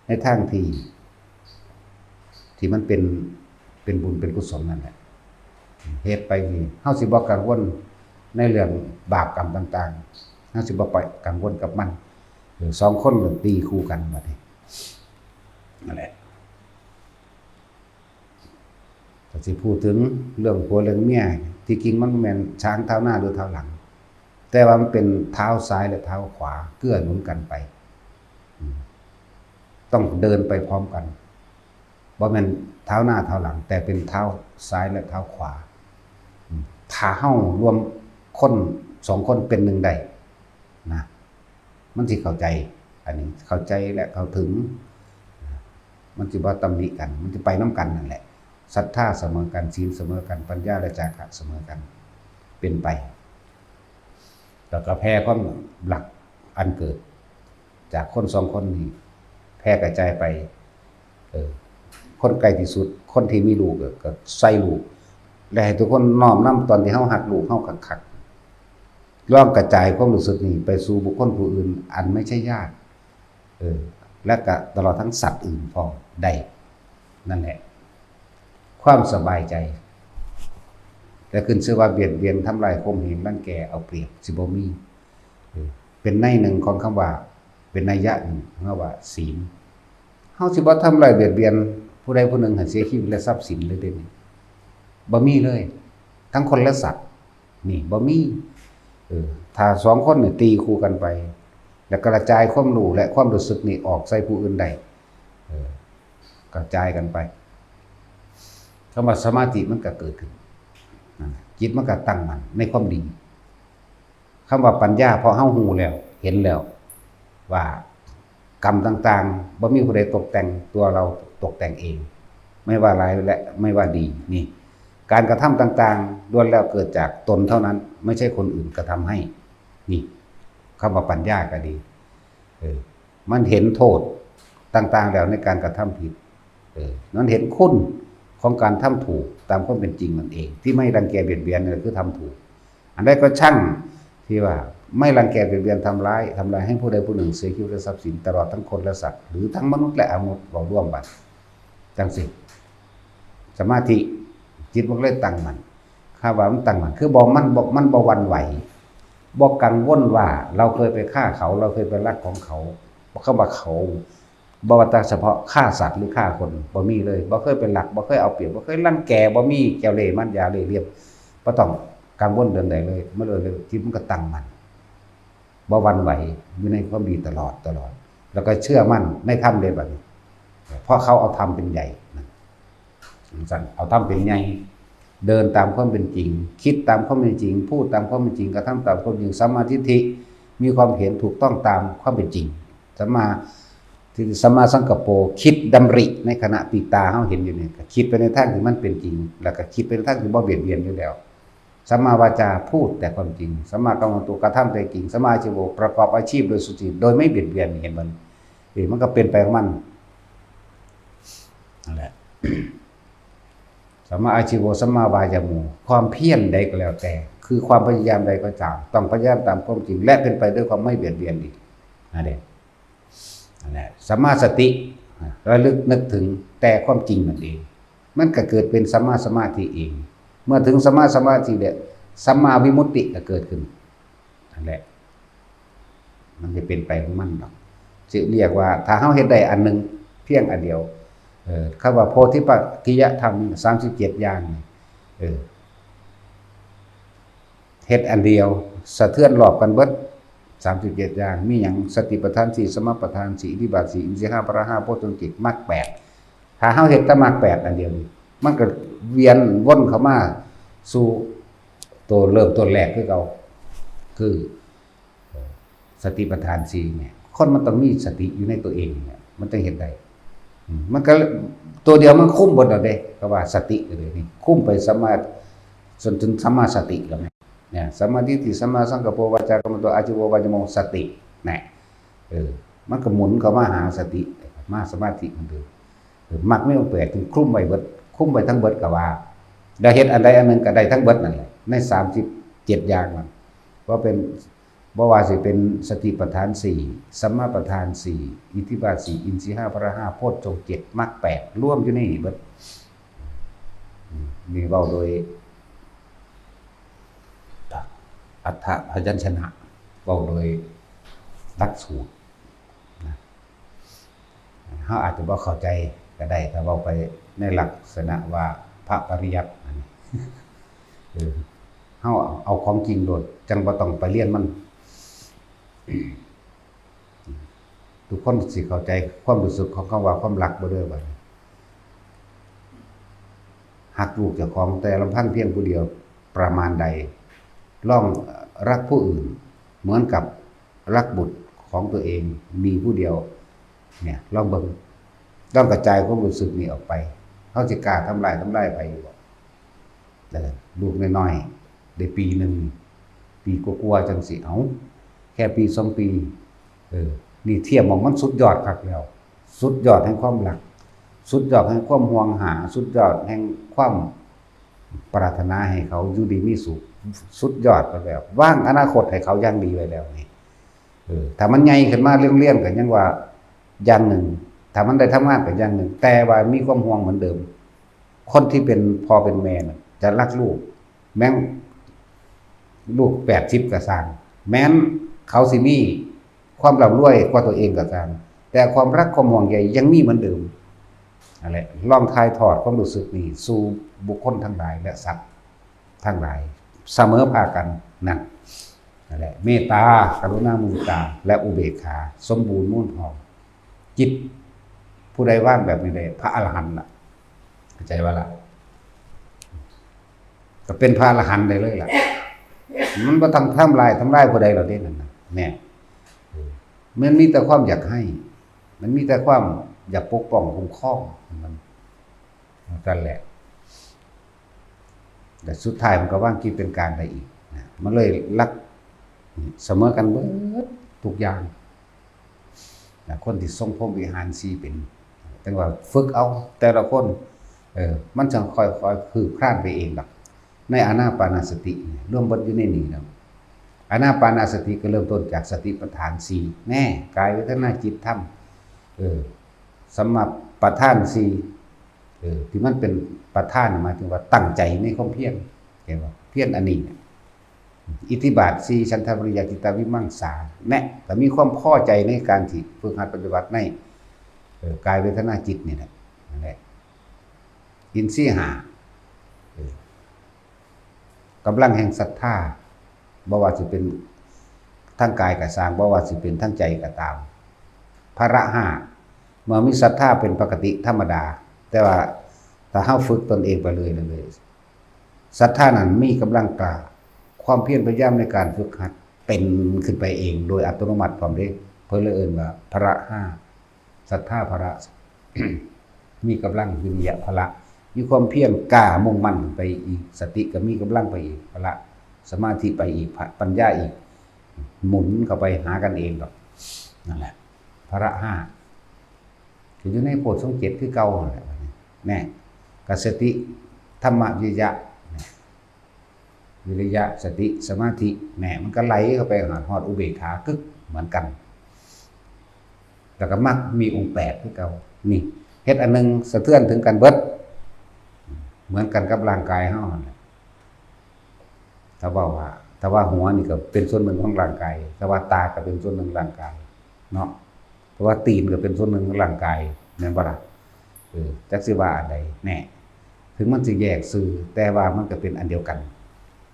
ในทางที่มันเป็นบุญเป็นกุศลนั่นแหละเฮ็ดไปนี่เฮาสิบ่กังวลในเรื่องบาปกรรมต่างๆเฮาสิบ่ไปกังวลกับมันสองคนตีคู่กันบัดนี้นั่นแหละถ้าสิพูดถึงเรื่องผัวเรื่องเมียที่จริงมันแม่นช้างเท้าหน้าหรือเท้าหลังแต่ว่ามันเป็นเท้าซ้ายและเท้าขวาเกื้อหนุนกันไปต้องเดินไปพร้อมกันบ่แม่นเท้าหน้าเท้าหลังแต่เป็นเท้าซ้ายและเท้าขวาถ้าเฮารวมคนสองคนเป็นหนึ่งได้นะมันสิเข้าใจอันนี้เข้าใจและเข้าถึงมันสิบ่ตำหนิกันมันสิไปนำกันนั่นแหละศรัทธาเสมอกันศีลเสมอกันปัญญาและจาคะเสมอกันเป็นไปแล้วก็แพร่ความหลักอันเกิดจากคนสองคนนี้แพร่กระจายไปคนไกลที่สุดคนที่มีลูกก็ใส่ลูกและให้ทุกคนน้อมนำตอนที่เฮาหักลูกเฮาคักๆร่องกระจายความรู้สึกนี้ไปสู่บุคคลผู้อื่นอันไม่ใช่ญาติและก็ตลอดทั้งสัตว์อื่นพอได้นั่นแหละความสบายใจแต่ขึ้นชื่อว่าเบียดเบียนทำลายข่มเหงรังแกเอาเปรียบสิบ่มีเป็นในหนึ่งของคำว่าเป็นนัยยะหนึ่งคำว่าศีลเฮาสิบ่ทำลายเบียดเบียนผู้ใดผู้หนึ่งให้เสียชีวิตและทรัพย์สินเลยเด้นี่บ่มีเลยทั้งคนและสัตว์นี่บ่มีถ้าสองคนนี่ตีคู่กันไปแล้วกระจายความรู้และความรู้สึกนี่ออกใส่ผู้อื่นได้กระจายกันไปคำว่าสมาธิมันก็เกิดขึ้นจิตมันก็ตั้งมั่นในความดีคำว่าปัญญาพอเฮาฮู้แล้วเห็นแล้วว่ากรรมต่างๆบ่มีผู้ใดตกแต่งตัวเราตกแต่งเองไม่ว่าร้ายและไม่ว่าดีนี่การกระทำต่างๆล้วนแล้วเกิดจากตนเท่านั้นไม่ใช่คนอื่นกระทำให้นี่คำว่าปัญญาก็ดีมันเห็นโทษต่างๆแล้วในการกระทำผิดนั้นเห็นคุณของการทำถูกตามความเป็นจริงนั่นเองที่ไม่รังแกเบียดเบียนคือทำถูกอันใดก็ช่างที่ว่าไม่รังแกเบียดเบียนทำร้ายให้ผู้ใดผู้หนึ่งเสียชีวิตและทรัพย์สินตลอดทั้งคนและสัตว์หรือทั้งมนุษย์และอมนุษย์ร่วมกันจังสิสมาธิจิตมันเลยตั้งมั่นข้าว่ามันตั้งมั่นคือมันบ่หวั่นไหวบ่กังวลว่าเราเคยไปฆ่าเขาเราเคยไปลักของเขาเขาว่าเขาบ่ว่าแต่เฉพาะฆ่าสัตว์หรือฆ่าคนบ่มีเลยบ่เคยเป็นหลักบ่เคยเอาเปรียบบ่เคยรังแกบ่มีแก้วเล่ห์มันยาเล่ห์เรียบบ่ต้องกังวลเรื่องใดเลยมันเลยจิตมันก็ตั้งมั่นบ่หวั่นไหวอยู่ในความดีตลอดแล้วก็เชื่อมั่นในธรรมเลยบัดนี้เพราะเขาเอาธรรมเป็นใหญ่สั่นเอาธรรมเป็นใหญ่เดินตามความเป็นจริงคิดตามความเป็นจริงพูดตามความเป็นจริงกระทำตามความจริงสัมมาทิฏฐิมีความเห็นถูกต้องตามความเป็นจริงสัมมาสังกัปโปคิดดำริในขณะปีตาเฮาเห็นอยู่นี่ก็คิดไปในทางที่มันเป็นจริงแล้วก็คิดไปในทางที่บ่เบียดเบียนอยู่แล้วสัมมาวาจาพูดแต่ความจริงสัมมากัมมันโตกระทำแต่จริงสัมมาอาชีวะประกอบอาชีพโดยสุจริตโดยไม่เบียดเบียนเห็นมันก็เป็นไปของมันนั่นแหละสัมมาอาชีวะสัมมาวายามุความเพียรใดก็แล้วแต่คือความพยายามใดก็ตามต้องพยายามตามความจริงและเป็นไปด้วยความไม่เบียดเบียนอีกนั่นแหละสัมมาสติ ระลึกนึกถึงแต่ความจริงนั่นเองมันก็เกิดเป็นสัมมาสมาธิเองเมื่อถึงสัมมาสมาธิเนี่ยสัมมาวิมุตติก็เกิดขึ้นนั่นแหละมันจะเป็นไปของมันหรอกจะเรียกว่าถ้าเฮาเฮ็ดได้อันนึงเพียงอันเดียวคำว่าโพธิปัจจิยธรรม37อย่างเฮ็ดอันเดียวสะเทือนรอบกันเบิด37อย่างมีหยังสติปัฏฐาน4สมปัฏฐาน4อิทธิบาท4อินทรีย์5พละ5โพชฌงค์7มรรค8ถ้าเฮาเฮ็ดแต่มรรค8อันเดียวนี่มันก็เวียนวนเข้ามาสู่ตัวเริ่มต้นแรกคือเก่าคือสติปัฏฐาน4เนี่ยคนมันต้องมีสติอยู่ในตัวเองเนี่ยมันจะเฮ็ดได้มันก็ตัวเดียวมันคุ้มเบิดแล้วเด้ก็ว่าสติเลยนี่คุ้มไปสัมมาจนถึงสัมมาสติแล้วเนี่ยสัมมาทิฏฐิสัมมาสังกัปปะวาจากัมมันโตอาชีวะวาจโมสติเนี่ยมันก็หมุนเข้ามาหาสติมาสมาธิมันเด้มักไม่ต้องแปลกถึงคุ้มไว้เบิดคุ้มไว้ทั้งเบิดก็ว่าได้เฮ็ดอันใดอันหนึงก็ได้ทั้งเบิดนั่นแหละใน37อย่างมันว่าเป็นบ่ว่าสิเป็นสติปัฏฐาน4สัมมาปัฏฐาน4อิทธิบาท4อินทรีย์5พละ5โพชฌงค์7มรรค8รวมอยู่ในนี้เบิดนี่เว้าโดยอัฏฐพยัญชนะเว้าโดยหลักสูตรนะเฮาอาจจะบ่เข้าใจก็ได้ถ้าเว้าไปในลักษณะว่าพระปริยัติเฮาเอาของจริงโดดจังบ่ต้องไปเรียนมันทุกคนสิเข้าใจความรู้สึกของคำว่าความรักบ่เด้อบัดหักลูกเจ้าของแต่ลำพังเพียงผู้เดียวประมาณใดลองรักผู้อื่นเหมือนกับรักบุตรของตัวเองมีผู้เดียวเนี่ยลองเบิ่งต้องกระจายความรู้สึกนี้ออกไปเฮาสิกล้าทำลายไปอยู่บ่ลูกน้อยๆได้ปีนึงปีกว่าๆจังสิเอาแค่ปี2ปีนี่เทียบมองมันสุดยอดคักแล้วสุดยอดแห่งความรักสุดยอดแห่งความห่วงหาสุดยอดแห่งความปรารถนาให้เขาอยู่ดีมีสุขสุดยอดไปแล้ววางอนาคตให้เขาอย่างดีไว้แล้วนี่ถ้ามันใหญ่ขึ้นมาเรื่องๆก็ยังว่าอย่างหนึ่งถ้ามันได้ทำงานก็อย่างหนึ่งแต่ว่ามีความห่วงเหมือนเดิมคนที่เป็นพ่อเป็นแม่น่ะจะรักลูกแม้ลูก80ก็สร้างแม้นเขาสิมีความร่ำรวยกว่าตัวเองก็ตามแต่ความรักความห่วงใยยังมีเหมือนเดิมนั่นแหละลองถ่ายทอดความรู้สึกนี้สู่บุคคลทั้งหลายและสัตว์ทั้งหลายเสมอภาคกันนั่นแหละเมตตากรุณามุทิตาและอุเบกขาสมบูรณ์มุ่นพองจิตผู้ใดว่างแบบนี้ได้พระอรหันต์ล่ะเข้าใจว่าล่ะก็เป็นพระอรหันต์ได้เลยล่ะมันบ่ต้องทำลายผู้ใดเราเด้นั่นน่ะแน่มันมีแต่ความอยากให้มันมีแต่ความอยากปกป้องคุ้มครองมันนั่นแหละแต่สุดท้ายมันก็ว่างคิดเป็นการได้อีกมันเลยรักเสมอกันเบิดทุกอย่างคนที่ทรงพรหมวิหาร4เป็นแต่ว่าฝึกเอาแต่ละคนมันจะค่อยๆคืบคลานไปเองหรอกในอานาปานสติรวมเบิดอยู่ในนี้แล้วอานาปานสติก็เริ่มต้นจากสติปัฏฐาน4แน่กายเวทนาจิตธรรมสัมมาปัฏฐาน4ที่มันเป็นปัฏฐานหมายถึงว่าตั้งใจในความเพียรเห็นบ่เพียรอันนี้อิทธิบาท4ฉันทวิริยะจิตตวิมังสาแน่ก็มีความพอใจในการที่ฝึกหัดปฏิบัติในกายเวทนาจิตนี่แหละนั่นแหละอินทรีย์5กำลังแห่งศรัทธาบ่ว่าสิเป็นทั้งกายก็สร้างบ่ว่าสิเป็นทั้งใจก็ตามพละ5เมื่อมีศรัทธาเป็นปกติธรรมดาแต่ว่าถ้าเฮาฝึกตนเองไปเลยศรัทธานั้นมีกำลังกล้าความเพียรพยายามในการฝึกหัดเป็นขึ้นไปเองโดยอัตโนมัติพร้อมเด้เพิ่นเลยเอิ้นว่าพละ5ศรัทธาพละ มีกำลังวิริยะพละมีความเพียรกล้ามุ่งมั่นไปอีกสติก็มีกำลังไปอีกพละสมาธิไปอีกปัญญาอีกหมุนเข้าไปหากันเองดอกนั่นแหละพละ5อยู่ในโพชฌงค์7คือเก่านั่นแหละแน่กสติธรรมวิริยะสติสมาธิแหน่มันก็ไหลเข้าไปหาฮอดอุเบกขากึกเหมือนกันแล้วก็มักมีองค์8คือเก่า นี่เฮ็ดอันนึงสะเทือนถึงกันเบิดเหมือนกันกับร่างกายเฮาถ้าว่าหัวนี่ก็เป็นส่วนหนึ่งของร่างกายถ้าว่าตาก็เป็นส่วนหนึ่งร่างกายเนาะเพราะว่าตีนก็เป็นส่วนหนึ่งของร่างกายแม่นบ่ล่ะจักสิว่าอันใดแน่ถึงมันสิแยกซื่อแต่ว่ามันก็เป็นอันเดียวกัน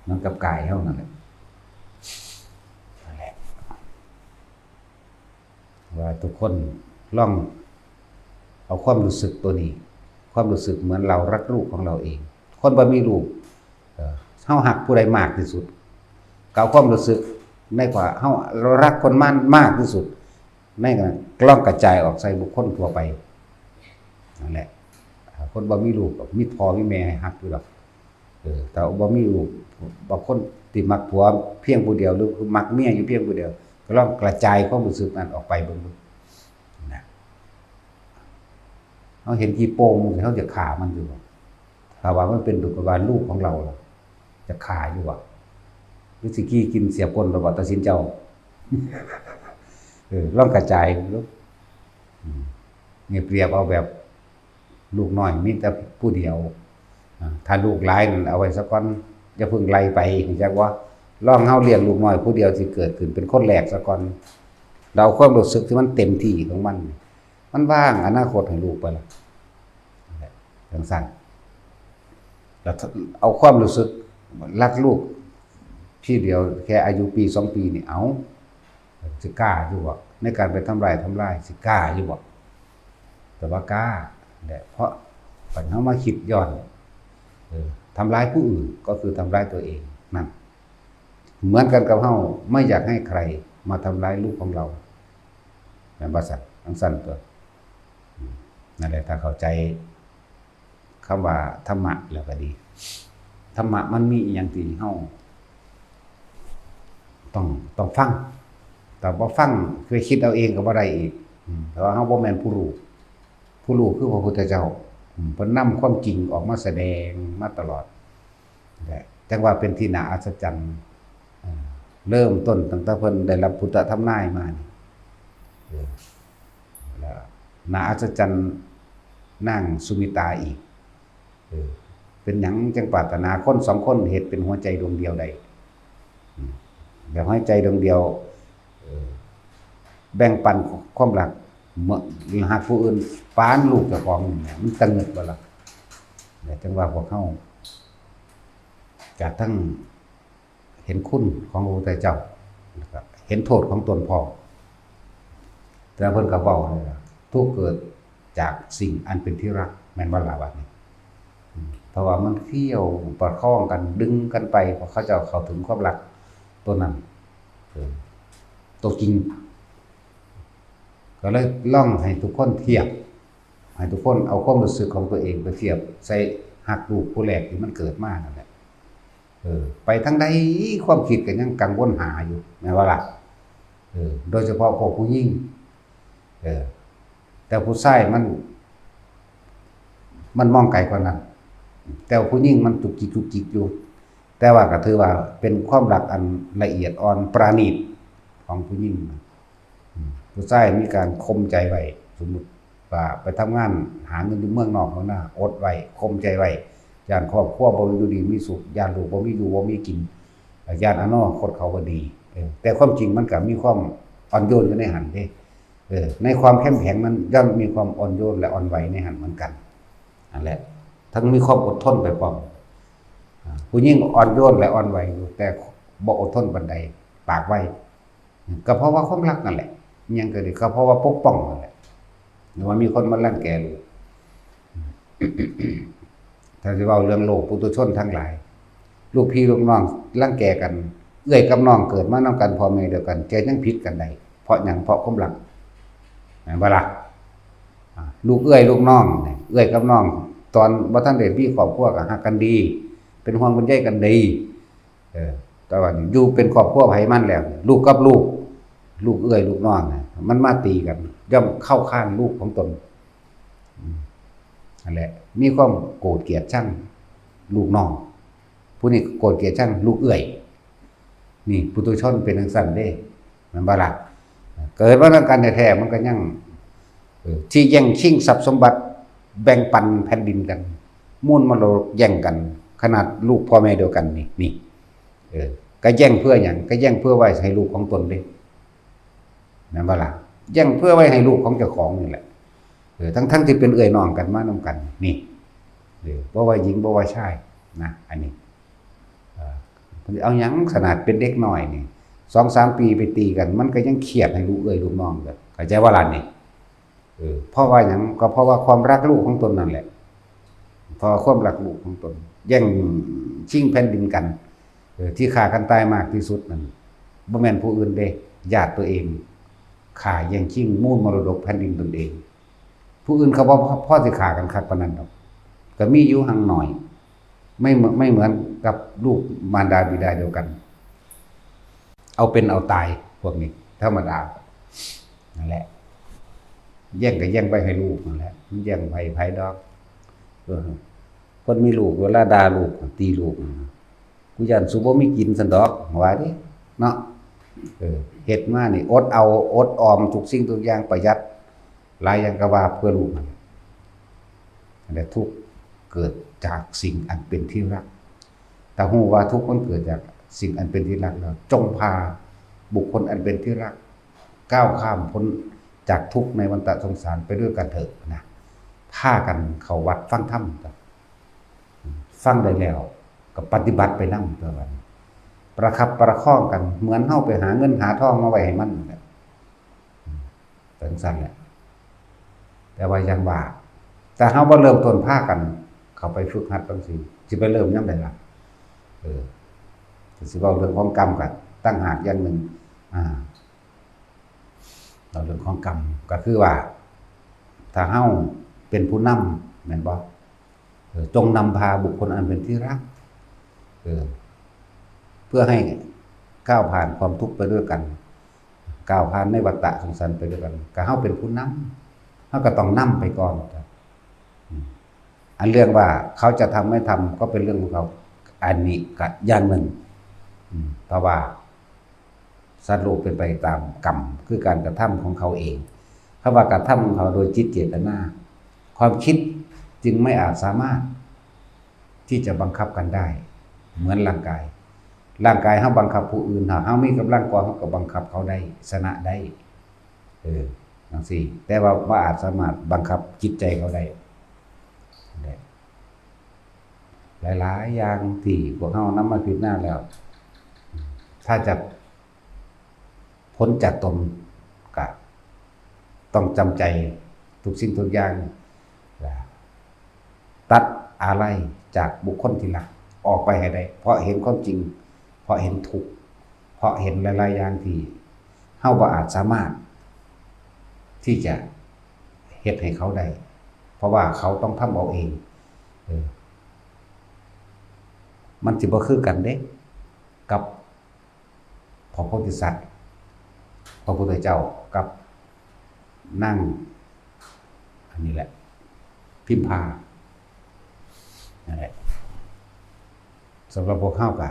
มันกับกายเฮานั่นแหละว่าทุกคนลองเอาความรู้สึกตัวนี้ความรู้สึกเหมือนเรารักลูกของเราเองคนบ่มีลูกเฮาหักผู้ใดมากที่สุดเอาความรู้สึกในกว่าเฮาเรารักคนมากที่สุดในกันกล้องกระจายออกใส่บุคคลทั่วไปนั่นแหละคนบ่มีลูกมีพ่อมีแม่ให้หักอยู่ดอกแต่บ่มีลูกบางคนที่มักผัวเพียงผู้เดียวหรือมักเมียอยู่เพียงผู้เดียวก็ลองกระจายความรู้สึกนั้นออกไปเบิ่งนะเฮาเห็นกี่โป่งเฮาจะฆ่ามันอยู่ถ้าว่ามันเป็นดุจว่าลูกของเราจะฆ่าอยู่บ่หรือสิกี้กินเสียปนบ่ตัดสินเจ้าลองกระจายลูกนี่เปรียบเอาแบบลูกน้อยมีแต่ผู้เดียวถ้าลูกหลายนั่นเอาไว้สักก่อนอย่าเพิ่งไล่ไปจักว่าลองเฮาเลี้ยงลูกน้อยผู้เดียวสิเกิดขึ้นเป็นคนแรกสักก่อนเราความรู้สึกที่มันเต็มที่ของมันว่างอนาคตให้ลูกไปล่ะจังซั่นแล้วเอาความรู้สึกรักลูกพี่เดียวแค่อายุปี2ปีนี่เอาสิกล้าอยู่บ่ในการไปทำลายสิกล้าอยู่บ่แต่ว่ากล้าเพราะปัญหามาคิดย้อนทำร้ายผู้อื่นก็คือทำร้ายตัวเองนั่นเหมือนกันกับเฮาไม่อยากให้ใครมาทำร้ายลูกของเราแบบว่าทั้งสั้นตัวนั่นแหละถ้าเข้าใจคำว่าธรรมะแล้วก็ดีธรรมะมันมีอย่างที่เฮาต้องฟังแต่ว่าฟังคือคิดเอาเองก็บ่ได้อีกแต่ว่าเฮาบ่แม่นผู้รู้คือพระพุทธเจ้าเพิ่นนำความจริงออกมาแสดงมาตลอดจังว่าเป็นที่น่าอัศจรรย์เริ่มต้นตั้งแต่เพิ่นได้รับพุทธธรรมนายมานี่แล้วน่าอัศจรรย์นางสุมิตาอีกเป็นหยังจังปรารถนาคน2คนเฮ็ดเป็นหัวใจดวงเดียวได้แบบหัวใจดวงเดียวแบ่งปันความรักหากผู้อื่นปานลูกเจ้าของมันตังเงิดบ่ล่ะแต่จังว่าพวกเฮาจะทั้งเห็นคุณของพระพุทธเจ้าแล้วก็เห็นโทษของตนพอแต่เพิ่นก็เว้าเลยทุกเกิดจากสิ่งอันเป็นที่รักแม่นบ่ล่ะบัดนี้เพราะว่ามันเที่ยวประคองกันดึงกันไปเพราะเขาจะเข้าถึงความรักตัวนั้นตัวจริงก็เลยล่องให้ทุกคนเทียบให้ทุกคนเอาความรู้สึกของตัวเองไปเทียบใส่หักลูกผู้แรกที่มันเกิดมานั่นแหละไปทางใดความคิดก็ยังกังวลหาอยู่แม่ว่าล่ะโดยเฉพาะพวกผู้หญิงแต่ผู้ชายมันมองไกลกว่านั้นแต่ผู้หญิงมันจุกจิกอยู่แต่ว่าก็ถือว่าเป็นความรักอันละเอียดอ่อนปราณีตของผู้หญิงผู้ชายมีการคมใจไว้สมมุติว่าไปทำงานหาเงินอยู่เมืองนอกแล้วนะอดไว้คมใจไว้ย่านครอบครัวบ่อยู่ดีมีสุขย่านลูกบ่มีอยู่บ่มีกินย่านอนาคตเขาบ่ดีแต่ความจริงมันก็มีความอ่อนโยนอยู่ในหันเด้ในความเข้มแข็งมันย่อมมีความอ่อนโยนและอ่อนไหวในหันเหมือนกันนั่นแหละทั้งมีความอดทนไปพร้อมผู้หญิงอ่อนโยนและอ่อนไหวอยู่แต่บ่อดทนปานใดปากไว้ก็เพราะว่าความรักนั่นแหละยังก็ดีก็เพราะว่าปกป้องนั่นแหละหรือว่ามีคนมารังแกลูกถ้าสิเว้าเรื่องโลกปุถุชนทั้งหลายลูกพี่ลูกน้องรังแกกันเอื้อยกับน้องเกิดมานำกันพ่อแม่เดียวกันแกยังผิดกันได้เพราะหยังเพราะความรักแม่นบ่ล่ะลูกเอื้อยลูกน้องเอื้อยกับน้องตอนบ่ทันได้มีครอบครัวก็ฮักกันดีเป็นห่วงเป็นใยกันดีแต่ว่าอยู่เป็นครอบครัวไผมันแล้วลูกกับลูกเอื้อยลูกน้องมันมาตีกันย่อมเข้าข้างลูกของตนนั่นแหละมีความโกรธเกลียดชังลูกน้องผู้นี้โกรธเกลียดชังลูกเอื้อยนี่ปุถุชนเป็นจังซั่นเด้แม่นบ่ล่ะเกิดมาด้วยกันแท้ๆมันก็ยัง ที่แย่งชิงทรัพย์สมบัติแบ่งปันแผ่นดินกันมูลมรดกแย่งกันขนาดลูกพ่อแม่เดียวกันนี่ก็แย่งเพื่ออย่างก็แย่งเพื่อไว้ให้ลูกของตนเด้นั่นบ่ล่ะแย่งเพื่อไว้ให้ลูกของเจ้าของนี่แหละทั้งที่เป็นเอื้อยน้องกันมานำกันนี่บ่ว่าหญิงบ่ว่าชายนะอันนี้เอาหยังขนาดเป็นเด็กน้อยนี่ 2-3 ปีไปตีกันมันก็ยังเครียดให้ลูกเอ้ยลูกน้องกันเข้าใจว่าล่ะนี่เพราะว่าหยังก็เพราะว่าความรักลูกของตนนั่นแหละเพราะความรักลูกของตนแย่งชิงแผ่นดินกันที่ฆ่ากันตายมากที่สุดนั่นบ่แม่นผู้อื่นเด้ญาติตัวเองฆ่าแย่งชิงมูลมรดกแผ่นดินตนเองผู้อื่นเขาบ่พอสิฆ่ากันคักปานนั้นดอกก็มีอยู่หังหน่อยไม่เหมือนกับลูกมารดาบิดาเดียวกันเอาเป็นเอาตายพวกนี้ธรรมดานั่นแหละแย่งก็แย่งไปให้ลูกนั่นแหละมันแย่งไผดอกคนมีลูกเวลาด่าลูกตีลูกกูยันสุบ่มีกินซั่นดอกว่าดิเนาะเฮ็ดมานี่อดเอาอดออมทุกสิ่งทุกอย่างประหยัดหลายอย่างก็ว่าเพื่อลูกนั่นแหละทุกข์เกิดจากสิ่งอันเป็นที่รักแต่ฮู้ว่าทุกข์มันเกิดจากสิ่งอันเป็นที่รักแล้วจงพาบุคคลอันเป็นที่รักก้าวข้ามพ้นจากทุกข์ในวัฏสงสารไปด้วยกันเถิดนะพากันเข้าวัดฟังธรรมฟังได้แล้วก็ปฏิบัติไปนำตัวกันประคับประคองกันเหมือนเฮาไปหาเงินหาทองมาไว้ให้มันนั่นแหละเป็นซั่นแหละแต่ว่ายังว่าแต่เฮาบ่เริ่มต้นพากันเข้าไปฝึกหัดจังซี่สิไปเริ่มยามใดล่ะสิเว้าเรื่องของกรรมกันตั้งหากอย่างหนึ่งเราเรื่องของกรรมก็คือว่าถ้าเฮาเป็นผู้นำแม่นบ่จงนำพาบุคคลอันเป็นที่รักเพื่อให้ก้าวผ่านความทุกข์ไปด้วยกันก้าวผ่านในวัฏสงสารไปด้วยกันก็เฮาเป็นผู้นำเฮาก็ต้องนำไปก่อนอันเรื่องว่าเขาจะทำไม่ทำก็เป็นเรื่องของเขาอันนี้ก็อย่างหนึ่งเพราะว่าสัตว์โลกเป็นไปตามกรรมคือการกระทำของเขาเองถ้าว่ากระทำของเขาโดยจิตเจตนาความคิดจึงไม่อาจสามารถที่จะบังคับกันได้เหมือนร่างกายเฮาบังคับผู้อื่นเฮามีกำลังกว่าเฮาก็บังคับเขาได้ชนะได้จังซี่แต่ว่าอาจสามารถบังคับจิตใจเขาได้หลายๆอย่างที่พวกเฮานำมาพิจารณาแล้วถ้าจะพ้นจากตนก็ต้องจำใจทุกสิ่งทุกอย่างตัดอะไรจากบุคคลที่รักออกไปให้ได้เพราะเห็นความจริงเพราะเห็นทุกข์เพราะเห็นหลายๆอย่างที่เฮาบ่อาจสามารถที่จะเฮ็ดให้เขาได้เพราะว่าเขาต้องทำเอาเองมันสิบ่คือกันเด้กับพระโพธิสัตว์พระพุทธเจ้ากับนั่งอันนี้แหละพิมพานั่นแหละสำหรับพวกเฮาก็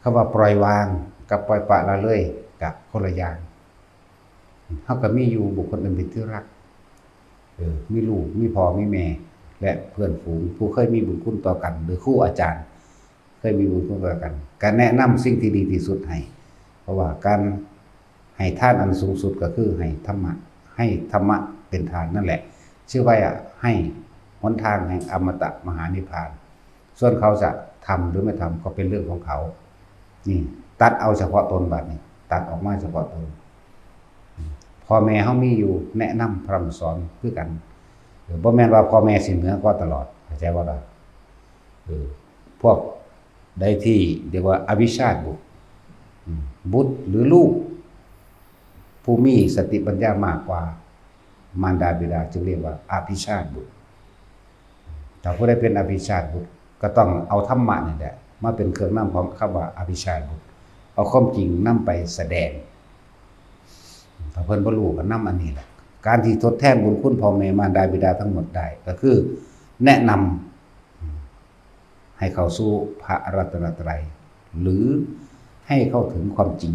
คำว่าปล่อยวางกับปล่อยปละละเลยกับคนละอย่างเฮาก็มีอยู่บุคคลอื่นเป็นที่รักมีลูกมีพ่อมีแม่และเพื่อนฝูงผู้เคยมีบุญคุณต่อกันหรือครูอาจารย์เคยมีบุญคุณต่อกันการแนะนำสิ่งที่ดีที่สุดให้เพราะว่าการให้ทานอันสูงสุดก็คือให้ธรรมะเป็นทานนั่นแหละชื่อว่าให้หนทางแห่งอมตะมหานิพพานส่วนเขาจะทำหรือไม่ทำก็เป็นเรื่องของเขานี่ตัดเอาเฉพาะตนบัดนี้ตัดออกมาเฉพาะตนพ่อแม่เฮามีอยู่แนะนำพร่ำสอนคือกันบ่แม่นว่าพ่อแม่สิเหนือกว่าตลอดเข้าใจบ่ล่ะพวกใดที่เรียกว่าอวิชชาบุตรหรือลูกผู้มีสติปัญญามากกว่ามารดาบิดาจึงเรียกว่าอภิชาติบุตรถ้าผู้ใดเป็นอภิชาติบุตรก็ต้องเอาธรรมะนี่แหละมาเป็นเครื่องนำของคำว่าอภิชาติบุตรเอาความจริงนำไปแสดงถ้าเพิ่นบ่รู้ก็นำอันนี้แหละการที่ทดแทนบุญคุณพ่อแม่มารดาบิดาทั้งหมดได้ก็คือแนะนำให้เข้าสู่พระรัตนตรัยหรือให้เข้าถึงความจริง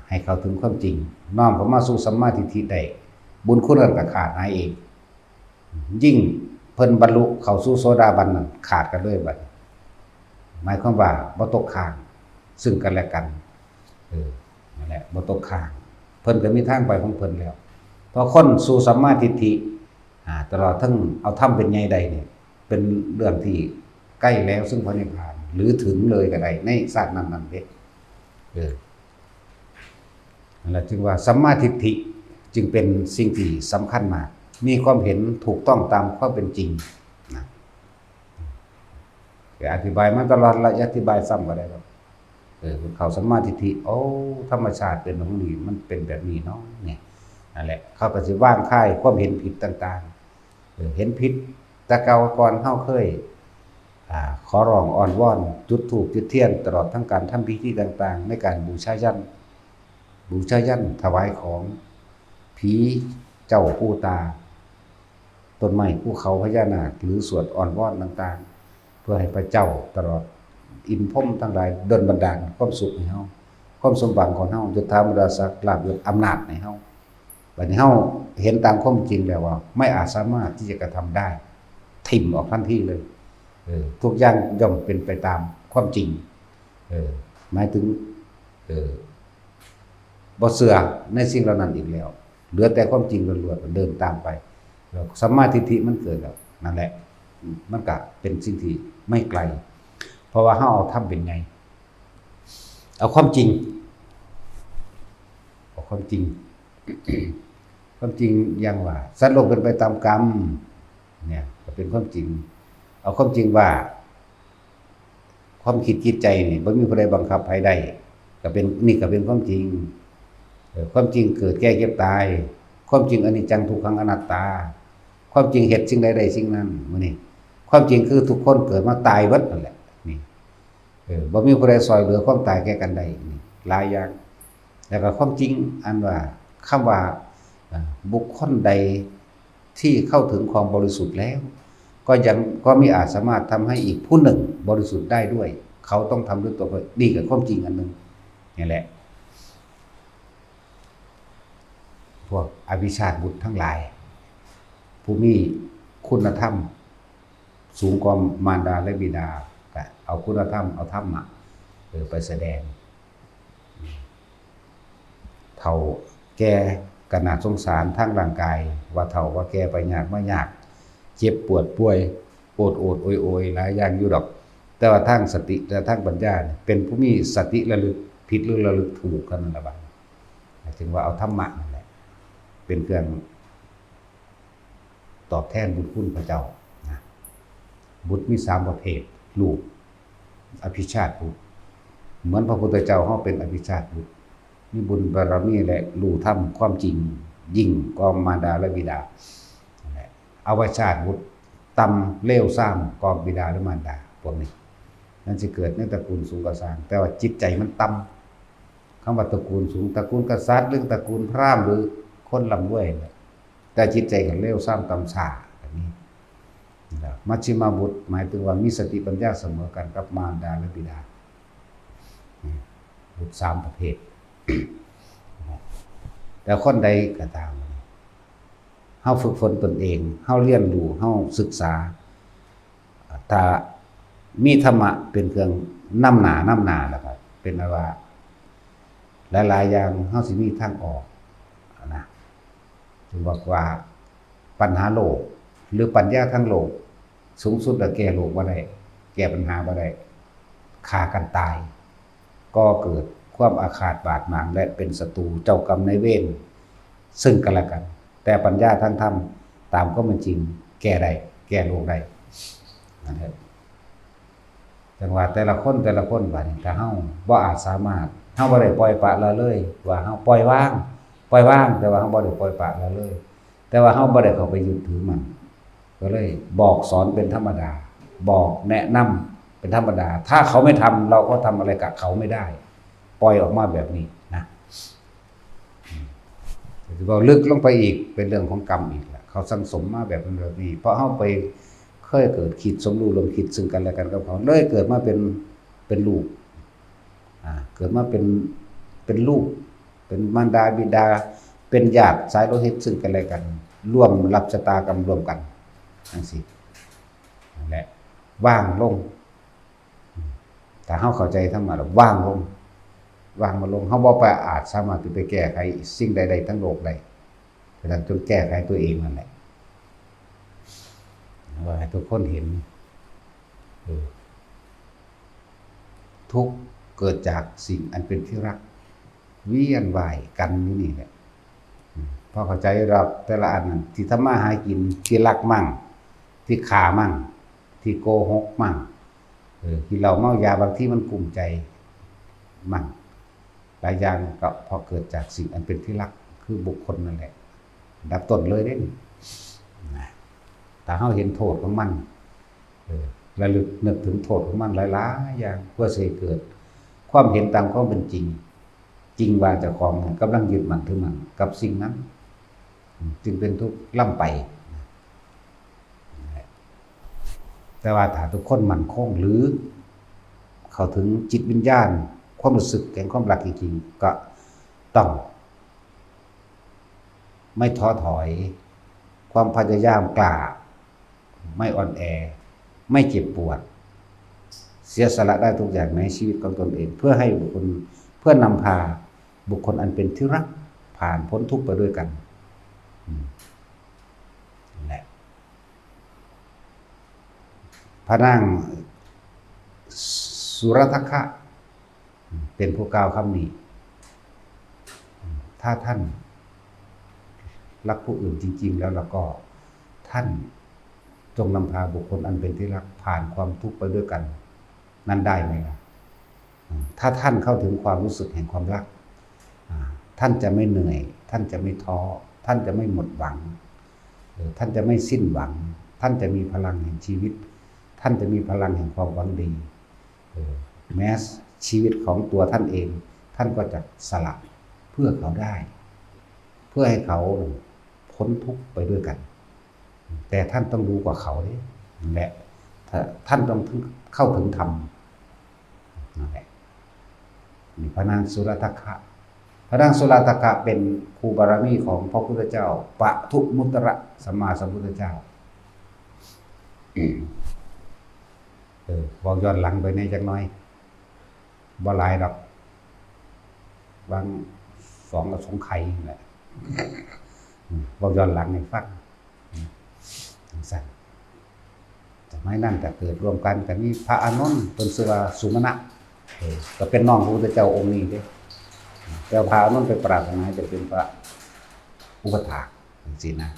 ใ ให้เข้าถึงความจริงน้อมเข้ามาสู่สัมมาทิฏฐิได้บุญคุณนั้นก็ขาดหายเองยิ่งเพิ่นบรรลุเข้าสู่โสดาบันนั้นขาดกันเลยบัดหมายความว่าบ่ตกข้างซึ่งกันและกันนั่นแหละบ่ตกข้างเพิ่นก็มีทางไปของเพิ่นแล้วพอคนสู่สัมมาทิฏฐิตลอดทั้งเอาธรรมเป็นใหญ่ใดเนี่ยเป็นเรื่องที่ใกล้แล้วซึ่งพระนิพพานหรือถึงเลยก็ได้ในชาตินั้นๆเด้นั่นแหละจึงว่าสัมมาทิฏฐิจึงเป็นสิ่งที่สำคัญมากมีความเห็นถูกต้องตามความเป็นจริงนะอธิบายมาตลอดและอธิบายซ้ำก็ได้ครับเขาสัมมาทิฏฐิโอ้ธรรมชาติเป็นของนี้มันเป็นแบบนี้เนาะเนี่ยนั่นแหละเขาก็สิว่างค่ายความเห็นผิดต่างๆเห็นผิดแต่เก่าก่อนเฮาเคยขอร้องอ้อนวอนจุดธูปจุดเทียนตลอดทั้งการทำพิธีต่างๆในการบูชายันถวายของผีเจ้าผู้ตาต้นไม้ภูเขาพญานาคหรือสวดอ้อนวอนต่างๆเพื่อให้พระเจ้าตลอดอินพรหมทั้งหลายดลบันดาลความสุขให้เฮาความสมหวังของเฮายศถาบรรดาศักดิ์ลาภยศอำนาจให้เฮาบัดนี้เฮาเห็นตามความจริงแล้วว่าไม่อาจสามารถที่จะกระทำได้ถิ่มออกทันทีเลยทุกอย่างย่อมเป็นไปตามความจริงหมายถึงบ่เชื่อในสิ่งเหล่านั้นอีกแล้วเหลือแต่ความจริงล้วนๆเดินตามไปแล้วสัมมาทิฏฐิมันเกิดแล้วนั่นแหละมันก็เป็นสิ่งที่ไม่ไกลเพราะว่าเฮาเอาทำเป็นไงเอาความจริงความจริงอย่างว่าสัตว์โลกเป็นไปตามกรรมเนี่ยก็เป็นความจริงเอาความจริงว่าความคิดจิตใจนี่บ่มีผู้ใดบังคับใครได้ก็เป็นนี่ก็เป็นความจริงความจริงเกิดแก่เก็บตายความจริงอนิจจังทุกขังอนัตตาความจริงเหตุสิ่งใดใดสิ่งนั้นมื้อนี้ความจริงคือทุกคนเกิดมาตายเบิดนั่นแหละนี่บ่มีผู้ใดซอยเหลือความตายแก่กันได้นี่หลายอย่างแล้วก็ความจริงอันว่าคำว่าบุคคลใดที่เข้าถึงความบริสุทธิ์แล้วก็มีอาจสามารถทำให้อีกผู้หนึ่งบริสุทธิ์ได้ด้วยเขาต้องทำด้วยตัวเขาดีกับความจริงอันนึงนี่แหละพวกอภิชาติบุตรทั้งหลายผู้มีคุณธรรมสูงกว่ามารดาและบิดาก็เอาคุณธรรมเอาธรรมะไปแสดงเฒ่าแก่ขนาดสงสารทั้งร่างกายว่าเฒ่าว่าแก่ไปยากมายากเจ็บปวดป่วยโอดโอยหลายอย่างอยู่ดอกแต่ว่าทางสติและทางปัญญาเป็นผู้มีสติระลึกผิดหรือระลึกถูกกันนั่นแหละบัดจึงว่าเอาธรรมะนั่นแหละเป็นเครื่องตอบแทนบุญคุณพระเจ้านะบุตรมี3ประเภทลูกอภิชาติบุตรเหมือนพระพุทธเจ้าเฮาเป็นอภิชาติบุตรมีบุญบารมีและรู้ธรรมความจริงยิ่งกว่ามารดาและบิดาอวชาติบุตรต่ำเลวทรามกว่าบิดาหรือมารดาพวกนี้นั่นสิเกิดในตระกูลสูงกษัตริย์แต่ว่าจิตใจมันต่ำคำว่าตระกูลสูงตระกูลกษัตริย์หรือตระกูลพราหมณ์หรือคนร่ำรวยแต่จิตใจก็เลวทรามต่ำช้าแบบนี้มัชฌิมาบุตรหมายถึงว่ามีสติปัญญาเสมอกันกับมารดาและบิดาบุตร3ประเภทแต่คนใดก็ตามเฮาฝึกฝนตนเองเฮาเรียนรู้เฮาศึกษาถ้ามีธรรมะเป็นเครื่องนำหน้าแล้วก็เป็นว่าหลายๆอย่างเฮาสิมีทางออกนะถึงบอกว่าปัญหาโลกหรือปัญญาทางโลกสูงสุดแล้วแก้โลกบ่ได้แก้ปัญหาบ่ได้ฆ่ากันตายก็เกิดความอาฆาตบาดหมางและเป็นศัตรูเจ้ากรรมนายเวรซึ่งกันและกันแต่ปัญญาทางธรรมตามก็เป็นจริงแก้ได้แก้โลกได้นะครับจังว่าแต่ละคนว่านี่ถ้าเฮาบ่อาจสามารถเฮาบ่ได้ปล่อยปละละเลยว่าเฮาปล่อยวางแต่ว่าเฮาบ่ได้ปล่อยปละละเลยแต่ว่าเฮาบ่ได้เข้าไปยึดถือมันก็เลยบอกสอนเป็นธรรมดาบอกแนะนำเป็นธรรมดาถ้าเขาไม่ทำเราก็ทำอะไรกับเขาไม่ได้ปล่อยออกมาแบบนี้นะจะบอกลึกลงไปอีกเป็นเรื่องของกรรมอีกแหละเขาสั่งสมมาแบบนี้เพราะเฮาไปเคยเกิดคิดสมรู้ร่วมคิดซึ่งกันและกันกับเขาเลยเกิดมาเป็นลูกเกิดมาเป็นลูก เป็นมารดาบิดาเป็นญาติสายโลหิตซึ่งกันและกันร่วมรับชะตากรรมร่วมกันจังซี่นั่นแหละว่างลงถ้าเฮาเข้าใจธรรมะแล้วว่างลงวางมันลงเฮาบ่ไปอาจสามารถที่ไปแก้ไขสิ่งใดๆทั้งโลกได้ฉะนั้นจนแก้ไขตัวเองนั่นแหละว่าให้ทุกคนเห็นทุกข์เกิดจากสิ่งอันเป็นที่รักเวียนว่ายกันอยู่นี่แหละพอเข้าใจรับแต่ละอันนั้นที่ทำมาหากินที่รักมั่งที่ฆ่ามั่งที่โกหกมั่งที่เหล้าเมายาบางที่มันกลุ่มใจมั่งหลายอย่างก็พอเกิดจากสิ่งอันเป็นที่รักคือบุคคลนั่นแหละดับต้นเลยเด้แต่เฮาเห็นโทษของมันระลึกนึกถึงโทษของมันหลายๆอย่างเพื่อให้เกิดความเห็นตามความเป็นจริงจริงว่าเจ้าของกำลังยึดมั่นถือมั่นกับสิ่งนั้นจึงเป็นทุกข์ล่ำไปแต่ว่าถ้าทุกคนมั่นคงหรือเข้าถึงจิตวิญญาณความรู้สึกแห่งความรักจริงๆก็ต้องไม่ท้อถอยความพยายามกล้าไม่อ่อนแอไม่เจ็บปวดเสียสละได้ทุกอย่างในชีวิตของตนเองเพื่อให้บุคคลเพื่อนำพาบุคคลอันเป็นที่รักผ่านพ้นทุกข์ไปด้วยกันนั่นแหละพระนางสุรทัคคะเป็นผู้กล่าวคำนี้ถ้าท่านรักผู้อื่นจริงๆแล้วก็ท่านจงนำพาบุคคลอันเป็นที่รักผ่านความทุกข์ไปด้วยกันนั้นได้ไหมล่ะถ้าท่านเข้าถึงความรู้สึกแห่งความรักท่านจะไม่เหนื่อยท่านจะไม่ท้อท่านจะไม่หมดหวังท่านจะไม่สิ้นหวังท่านจะมีพลังแห่งชีวิตท่านจะมีพลังแห่งความหวังดีแม้ชีวิตของตัวท่านเองท่านก็จะสละเพื่อเขาได้เพื่อให้เขาพ้นทุกข์ไปด้วยกันแต่ท่านต้องรู้กว่าเขาเลยนั่นแหละท่านต้องเข้าถึงธรรมนั่นแหละนี่พระนางสุรทัคคะพระนางสุรทัคคะเป็นครูบารมีของพระพุทธเจ้าปทุมุตระสัมมาสัมพุทธเจ้าบอกย้อนหลังไปในจักหน่อยบ่หลายดอกบางสองไข่แหละบอกย้อนหลังให้ฟังสั่นสมัยนั้นแต่เกิดรวมกันกันนี่พระอานนท์เป็นชื่อว่าสุมาณะก็เป็นน้องพระพุทธเจ้าองค์นี้เด้แต่พระอานนท์ไปปรารถนาจะเป็นพระอุปถากจริงๆนะ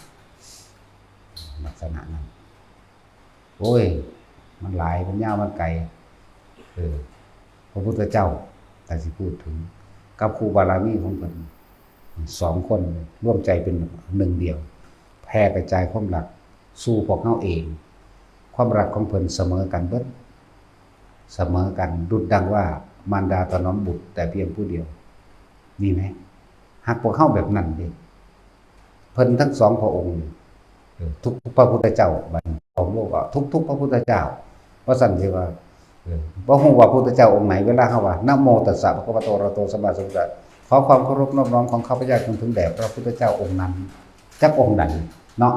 ลักษณะนั้นโอ้ยมันหลายมันยาวมันไกลพระพุทธเจ้าแต่สิพูดถึงกับครูบารมีของเพิ่น2 คนร่วมใจเป็นหนึ่งเดียวแผ่กระจายความรักสู่พวกเฮาเองความรักของเพิ่นเสมอกันเบิดเสมอกันดุจดังว่ามารดาถนอมบุตรแต่เพียงผู้เดียวมีไหมหากพวกเฮาแบบนั้นเด้เพิ่นทั้ง2พระองค์ทุกพระพุทธเจ้าบัดของโลกก็ทุกพระพุทธเจ้าว่าซั่นสิว่าบ่ฮู้ว่าพระพุทธเจ้าองค์ไหนเวลาเฮาว่านะโมตัสสะภะคะวะโตอะระหะโตสัมมาสัมพุทธัสสะขอความเคารพนอบน้อมของข้าพเจ้าจงถึงแด่พระพุทธเจ้าองค์นั้นจักองค์ใดเนาะ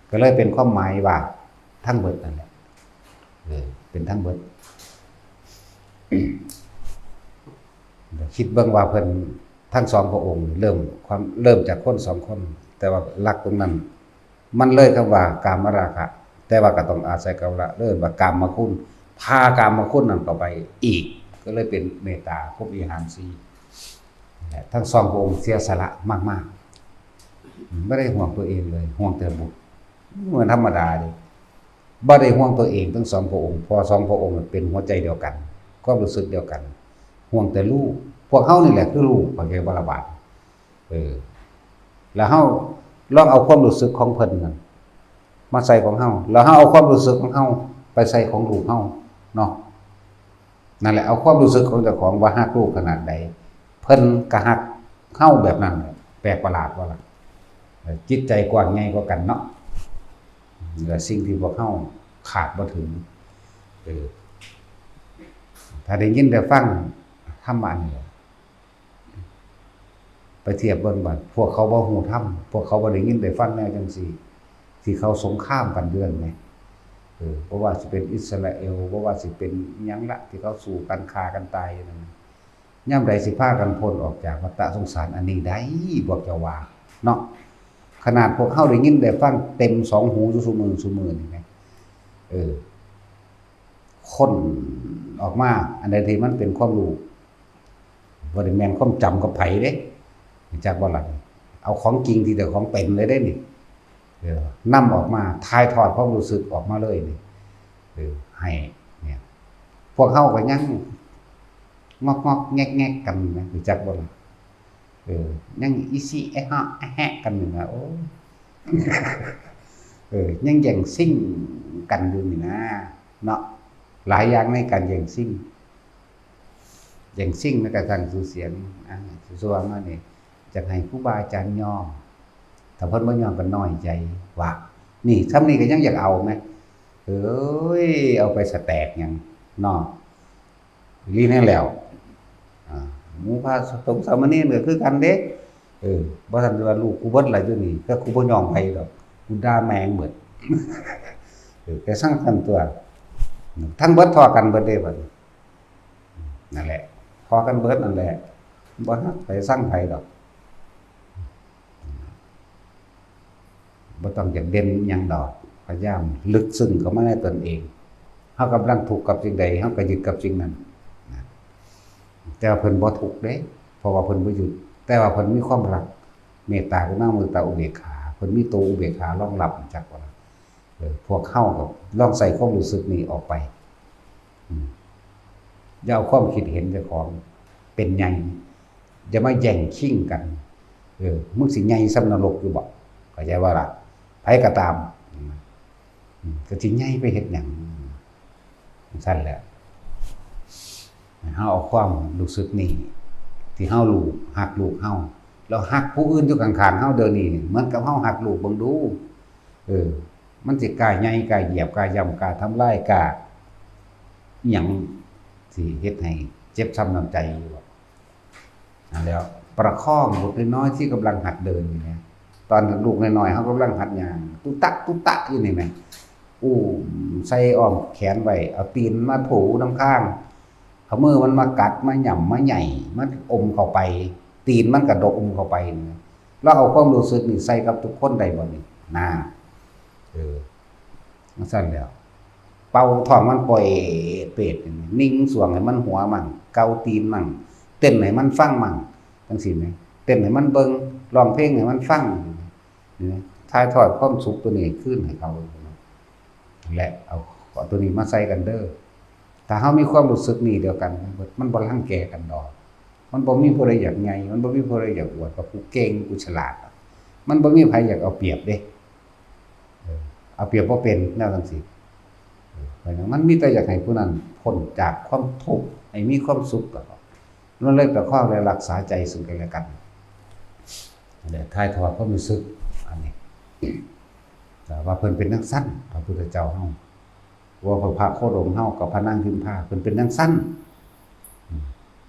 ก็เลยเป็นความหมายว่าทั้งเบิดนั่นแหละเป็นทั้งเบิดคิดเบิ่งว่าเพิ่นทั้ง2พระองค์เริ่มจากคน2คนแต่ว่าหลักตรงนั้นมันเลยคำว่ากามราคะแต่ว่าก็ต้องอาศัยกำละเริ่มว่ากามคุณพากามคุณนั้นต่อไปอีกก็เลยเป็นเมตตาพรหมวิหาร4ทั้ง2พระองค์เสียสละมากๆไม่ได้ห่วงตัวเองเลยห่วงแต่บุตรเหมือนธรรมดาเลยบ่ได้ห่วงตัวเองทั้ง2พระองค์พอ2พระองค์เป็นหัวใจเดียวกันความรู้สึกเดียวกันห่วงแต่ลูกพวกเฮานี่แหละคือลูกเข้าใจบ่ล่ะบาดแล้วเฮาลองเอาความรู้สึกของเพิ่นนั่นมาใส่ของเฮาแล้วเฮาเอาความรู้สึกของเฮาไปใส่ของลูกเฮาเนาะนั่นแหละเอาความรู้สึกของเจ้าของว่าฮักลูกขนาดใดเพิ่นก็ฮักเฮาแบบนั้นแปลกประหลาดว่าล่ะจิตใจกว้างใหญ่กว่ากันเนาะเหลือสิ่งที่พวกเฮาขาดบ่ถึงถ้าได้ยินได้ฟังธรรมะนี่ เทียบเบิ่งบัดพวกเขาบ่ฮู้ธรรมพวกเขาบ่ได้ยินได้ฟังแนวจังซี่ที่เขาสงครามกันเดือนแหมบ่ว่าสิเป็นอิสราเอลบ่ว่าสิเป็นอิหยังละที่เขาสู้กันฆ่ากันตายนั่นยามใดสิพากันพ้นออกจากวัฏสงสารอันนี้ได้พวกเจ้าว่าเนาะขนาดพวกเฮาได้ยินได้ฟังเต็มสองหูอยู่ซุมื้อนี่แหมคนออกมาอันใดที่มันเป็นความรู้บ่ได้แม่นความจำกับไผเด้จักบ่ล่ะเอาของจริงที่แต่ของเป็นเลยได้นี่นำออกมาถ่ายทอดความรู้สึกออกมาเลยนี่ให้เนี่ยพวกเฮาก็ยังงอกๆแงกๆกันนะจักบ่ล่ะยังอีซี่แอะฮะแฮะกันอยู่นะโอ้ยังแย่งซิ่งกันอยู่นี่นะเนาะหลายอย่างในการแย่งซิ่งในการทางสื่อเสียงส่วนมานี่จะให้ครูบาอาจารย์ยอมถ้าเพิ่นบ่ยอมก็น้อยใจว่านี่ซ้ำนี่ก็ยังอยากเอาไหมเอาไปสแตกหยังเนาะลีแน่แล้วหมู่พระสงฆ์สามเณรก็คือกันเด้บ่ทันว่าลูกกูเบิดหลายอยู่นี่ก็กูบ่ยอมไผดอกกูด่าแมงเบิดแต่สร้างกันตัวทั้งเบิดทอกันเบิดเด้บัดนั่นแหละพอกันเบิดนั่นแหละบ่ฮักไปสร้างไผดอกบ่ต้องอยากเด่นหยังดอกพยายามลึกซึ้งเข้ามาในตนเองเฮากำลังทุกข์กับสิ่งใดเฮาก็ยึดกับสิ่งนั้นแต่ว่าเพิ่นบ่ทุกข์เด้เพราะว่าเพิ่นบ่ยึดแต่ว่าเพิ่นมีความรักเมตตากรุณามุทิตาอุเบกขาเพิ่นมีตัวอุเบกขารองรับจักว่าพวกเฮาก็ลองใส่ความรู้สึกนี้ออกไปอย่าเอาความคิดเห็นเจ้าของเป็นใหญ่อย่ามาแย่งชิงกันมึงสิใหญ่ซำนรกอยู่บ่เข้าใจว่าล่ะไผก็ตามก็สิใหญ่ไปเฮ็ดหยังซั่นแหละเฮาเอาความรู้สึกนี้ที่เฮารู้ฮักลูกเฮาแล้วฮักผู้อื่นอยู่ข้างๆเฮาเด้อนี่เหมือนกับเฮาฮักลูกเบิ่งดูมันสิกล้าใหญ่กล้าเหยียบกล้าย่ำกล้าทำลายกล้าหยังสิเฮ็ดให้เจ็บช้ำน้ำใจอยู่นั่นแล้วประคองลูกน้อยๆที่กำลังหัดเดินอยู่เนี่ยตอนลูกน้อยๆเฮากำลังหัดย่างตุ๊ตะอยู่นี่แหมใส่อ้อมแขนไว้เอาตีนมาถูน้ำข้างเอามือมันมากัดมาหย่ำมาใหญ่มันอมเข้าไปตีนมันกระดกอมเข้าไปแล้วเอาความรู้สึกนี่ใส่กับทุกคนได้บ่นี่น่ามันสั่นแล้วเป่าท้องมันปล่อยเป็ดนิ่งสวงให้มันหัวมั่งเกาตีนมั่งเต้นให้มันฟังมั่งจังซี่แม่เต้นให้มันเบิ่งร้องเพลงให้มันฟังนี่ถ่ายทอดความสุขตัวนี้ขึ้นให้เขาและเอาตัวนี้มาใส่กันเด้อถ้าเฮามีความรู้สึกนี้เดียวกันมันบ่รังแกกันดอกมันบ่มีผู้ใดอยากใหญ่มันบ่มีผู้ใดอยากอวดว่ากูเก่งกูฉลาดมันบ่มีใครอยากเอาเปรียบเด้เอาเปรียบบ่เป็นแนวจังซี่เพราะฉะนั้นมันมีแต่อยากให้ผู้นั้นพ้นจากความทุกข์ให้มีความสุขก็นั่นเลยประคองและรักษาใจซึ่งกันและกันเดี๋ยวถ่ายทอดความรู้สึกอันนี้แต่ว่าเพิ่นเป็นนักสั้นพระพุทธเจ้าเฮาว่าพระโคดมเฮากับพระนางพิมพาเพิ่นเป็นนักสั้น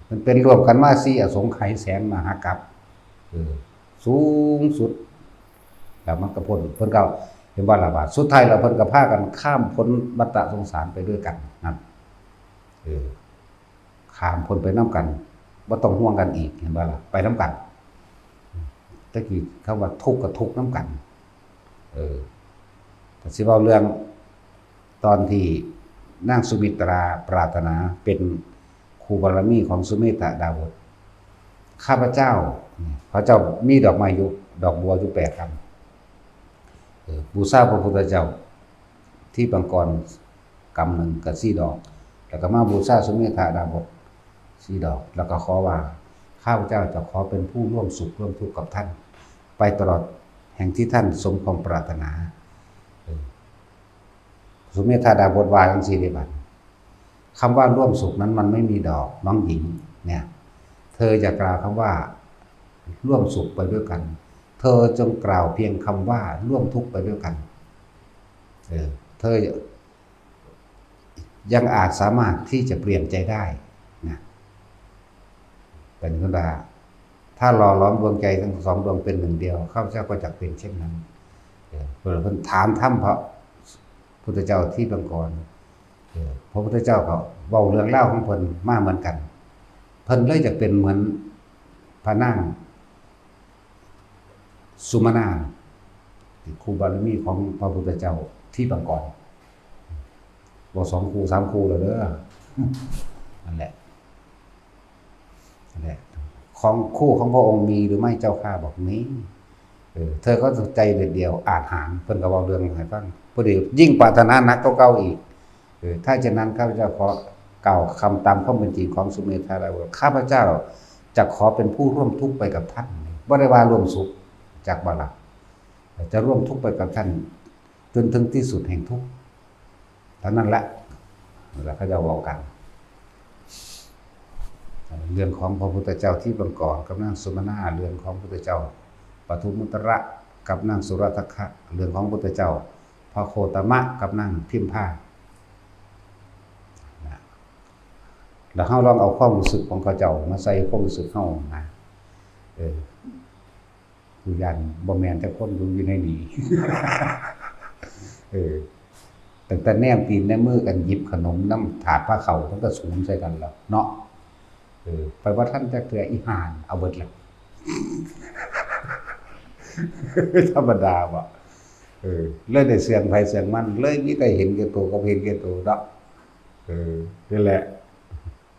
มันเป็นรวมกันมา4อสงไขยแสนมหากัปสูงสุดแล้วมันก็พ้นเพิ่นก็เห็นว่าละบาดสุดท้ายแล้วเพิ่นก็พากันข้ามพ้นวัฏสงสารไปด้วยกันนั่นข้ามพ้นไปนำกันบ่ต้องห่วงกันอีกเห็นบ่ล่ะไปนำกันตะกี้คำว่าทุกข์ก็ทุกข์นำกันแต่สิเว้าเรื่องตอนที่นางสุมิตราปรารถนาเป็นครูบารมีของสุเมธดาบสข้าพเจ้าพระเจ้ามีดอกไม้อยู่ดอกบัวอยู่8 คำบูชาพระพุทธเจ้าที่ปังกรกำหนึ่งกับ4 ดอกแล้วก็มาบูชาสุเมธดาบส4 ดอกแล้วก็ขอว่าข้าพเจ้าจะขอเป็นผู้ร่วมสุขร่วมทุกข์กับท่านไปตลอดแห่งที่ท่านสมความปรารถนาสุเมธาดาบทวาจังซี่เด้บัดคำว่าร่วมสุขนั้นมันไม่มีดอกน้องหญิงเนี่ยเธอจะกล่าวคำว่าร่วมสุขไปด้วยกันเธอจงกล่าวเพียงคำว่าร่วมทุกข์ไปด้วยกันเธอยังอาจสามารถที่จะเปลี่ยนใจได้นะเป็นคนว่า ถ้าหล่อล้อมดวงใจทั้งสองดวงเป็นหนึ่งเดียวข้าพเจ้าก็จะเป็นเช่นนั้นเพิ่นถามถ้ำพระพุทธเจ้าที่บังกรพระพุทธเจ้าก็เว้าเรื่องเล่าของเพิ่นมาเหมือนกันเพิ่นเลยจะเป็นเหมือนพระนางสุมาณาครูบารมีของพระพุทธเจ้าที่บังกรบ่2 ครู 3 ครูแล้วเด้อนั่นแหละของคู่ของพระองค์มีหรือไม่เจ้าข้าบอกมีเธอก็ใจเด็ดเดียวอาจหารเพิ่นก็เว้าเรื่องให้ฟังพอดียิ่งปรารถนานักเก่าๆอีกถ้าฉะนั้นข้าพเจ้าขอกล่าวคำตามความเป็นจริงของสุเมธาแล้วข้าพเจ้าจะขอเป็นผู้ร่วมทุกข์ไปกับท่านบ่ได้ว่าร่วมสุขจากบ่ล่ะจะร่วมทุกข์ไปกับท่านจนถึงที่สุดแห่งทุกข์เท่านั้นแหละแล้วเขาจะเว้ากันเรื่องของพระพุทธเจ้าที่บังกรกับนางสุมาณาเรื่องของพระพุทธเจ้าปทุมมุตระกับนางสุรทัคคะเรื่องของพระพุทธเจ้าพระโคตมะกับนางพิมพาแล้วเฮาลองเอาความรู้สึกของเขาเจ้ามาใส่ความรู้สึกเฮานะผู้ยันบ่แม่นแต่คนอยู่ในนี้ตั้งแต่แนมตีนแนมมือกันหยิบขนมน้ำถาดผ้าเขามันก็สูงใส่กันแล้วเนาะไปว่าท่านจะเกลืออีห่านเอาเบิดแล้วธรรมดาบ่เลยได้เสียงไผเสียงมันเลยมีแต่เห็นแก่ตัวกับเห็นแก่ตัวเนาะนั่นแหละ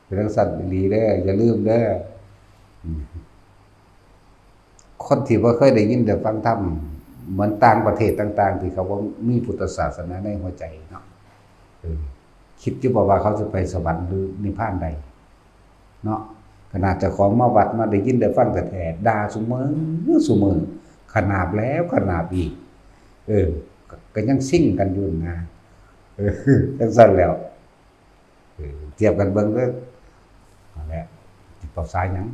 เป็นทังสัตว์ดีเด้ออย่าลืมเด้อคนที่บ่เคยได้ยินได้ฟังธรรมเหมือนต่างประเทศต่างๆที่เขาว่ามีพุทธศาสนาในหัวใจเนาะคิดอยู่บ่ว่าเขาจะไปสวรรค์หรือนิพพานใดเนาะขนาดเจ้าของมาวัดมาได้ยินได้ฟังแต่แท้ด่าซุมื้อขนาบแล้วขนาบอีกก็ยังซิ่งกันอยู่นะจังซั่นแล้วเทียบกันเบิ่งเด้อนั่นแหละสิเป่าสายหยัง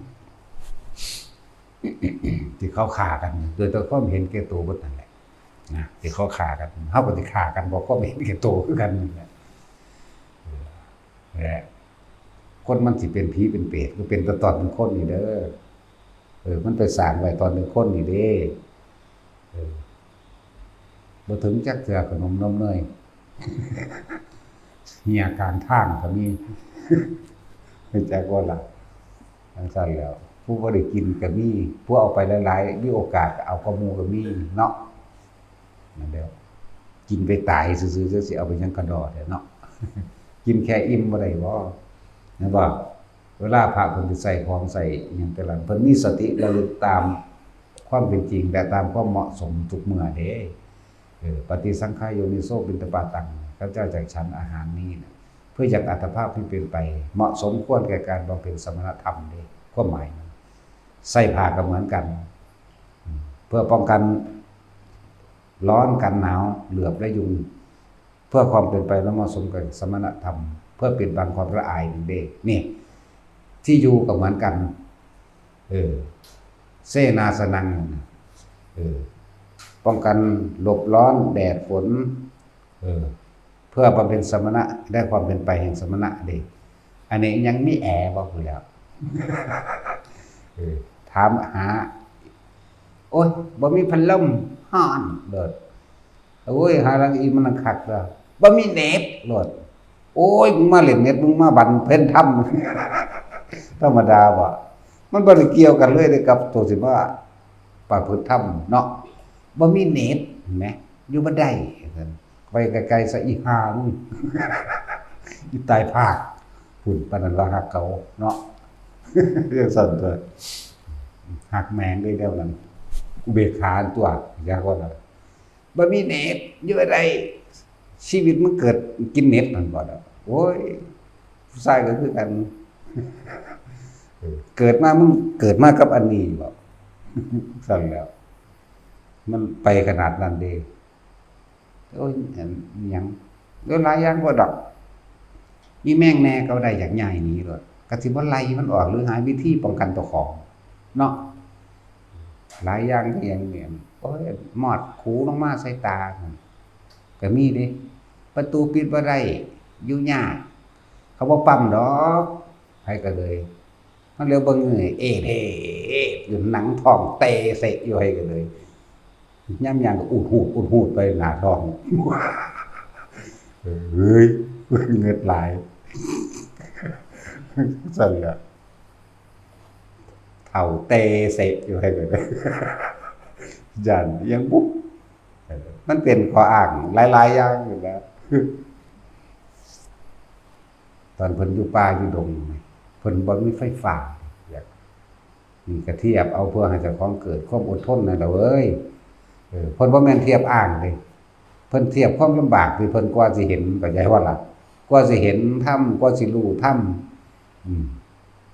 ที่เขาฆ่ากันโดยตัวความเห็นแก่ตัวเบิดนั่นแหละนะที่เขาฆ่ากันเฮาก็สิฆ่ากันบ่ความเห็นแก่ตัวคือกันนั่นแหละคนมันสิเป็นผีเป็นเปรตก็เป็นตอนเป็นคนนี่เด้อมันไปสร้างไว้ตอนเป็นคนนี่เด้บ่ถึงจักเทื่อขนมนมเนยเหี่ยกลางทางก็มีไม่จักว่าล่ะจังซั่นแล้วผู้บ่ได้กินก็มีผู้เอาไปหลายๆมีโอกาสเอาข้อมูลก็มีเนาะนั่นแหละกินไปตายซื่อๆสิเอาไปยังกระดอเนาะกินแค่อิ่มบ่ได้บ่นะบ่เวลาพระเพิ่นสิใส่ของใส่อิหยังแต่ละเพิ่นมีสติระลึกตามความเป็นจริงและตามความเหมาะสมทุกเมื่อเด้ปฏิสังขารโยนิโสบิณฑบาตังข้าพเจ้าจักฉันอาหารนี้นะเพื่ออยากอัตภาพที่เป็นไปเหมาะสมควรแก่การบำเพ็ญสมณธรรมเด้ความหมายใส่ผ้าก็เหมือนกันเพื่อป้องกันร้อนกันหนาวเหลือบและยุงเพื่อความเป็นไปและเหมาะสมกับสมณธรรมเพื่อปิดบังความละอายเด้นี่ที่อยู่ก็เหมือนกันเสนาสนังป้องกันหลบร้อนแดดฝนเพื่อบำเพ็ญสมณะได้ความเป็นไปแห่งสมณะเด้อันนี้ยังมีแอร์บ่อยู่แล้วถามหาโอ้ยบ่มีพัดลมฮ้อนโลดโอ้ยหาลังอีมันคักแล้วบ่มีเน็ตโลดโอ้ยมึงมาเล่นเน็ตมึงมาบันเพิ่นทำธรรมดาบ่มันบ่ได้เกี่ยวกันเลยเด้กับตัวสิว่าประพฤติธรรมเนาะบ่มีเน็ตเห็นมั้ยอยู่บ่ได้ไปไกลๆซะอีห่ามึงอยู่ใต้ภาคพุ่นปานนั้นว่าฮักเขาเนาะเรื่องสั่นตัวหักแมงได้แล้วนั้นอุเบกขาตัวอยากว่าบ่มีเน็ตอยู่บ่ได้ชีวิตมันเกิดกินเน็ตนั่นบ่ดอกโอ้ยผู้ชายก็คือกันเกิดมามึงเกิดมากับอันนี้บ่สั่นแล้วมันไปขนาดนั้นเด้โอ้ยหยังแล้วหลายอย่างบ่ดอกมีแม่งแน่ก็ได้อย่างใหญ่นี้โลดก็สิบ่ไล่มันออกหรือหาวิธีป้องกันตัวของเนาะหลายอย่างก็อย่างเนี่ยโอ้ยมอดคูลงมาใส่ตาก็มีเด้ประตูปิดบ่ได้อยู่ยากเขาบ่ปั๊มดอกให้ก็เลย มันเรียกเบิ่งเอเท่อยู่หนังท้องเตะเสะอยู่ให้กันเลยย่ำยางก็อุดหูดไปหน้าท้องเฮ้ยเงิดหลายสั่นละเท่าเตะเสะอยู่ให้กันเลยยันยังปุ๊บมันเป็นข้ออ้างหลายๆอย่างอยู่แล้วตอนเพิ่นอยู่ป่าอยู่ดงเพิ่นบ่มีไฟฟ้าอยากนี่ก็เทียบเอาเพื่อให้เจ้าของเกิดความอดทนนั่นแหละเว้ยเพิ่นบ่แม่นเทียบอ้างเด้เพิ่นเทียบความลำบากที่เพิ่นกว่าสิเห็นเข้าใจว่าล่ะกว่าสิเห็นธรรมกว่าสิรู้ธรรม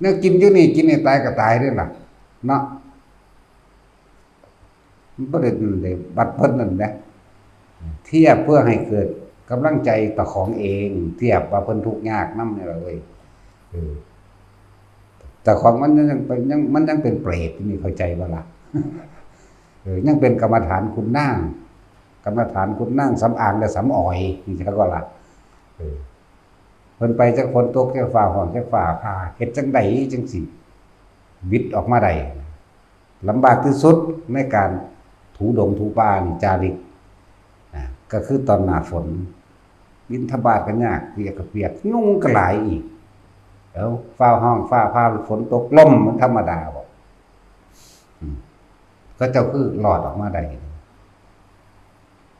เนี่ยกินอยู่นี่กินให้ตายก็ตายเด้ล่ะเนาะมันบ่ได้บัดเพิ่นนั่นแหละเทียบเพื่อให้เกิดกำลังใจต่อของเองเทียบว่าเพิ่นทุกข์ยากนำนี่ล่ะเว้ยแต่ของมันยังเป็นเปรตนี่เข้าใจบ่ล่ะยังเป็นกรรมฐานคุณนางกรรมฐานคุณนางสำอางและสำอ่อยนี่จักว่าล่ะเพิ่นไปจักฝนตกจักฟ้าร้องจักฟ้าผ่าเฮ็ดจังได๋จังสิวิตออกมาได้ลำบากที่สุดในการถูดงถูป่านี่จาริกก็คือตอนหน้าฝนบิณฑบาตก็ยากเปียกก็เปียกยุงก็หลายอีกแล้วฟ้าห้องฟ้าผ่าฝนตกลมมันธรรมดาบ่ก็เจ้าคือหลอดออกมาได้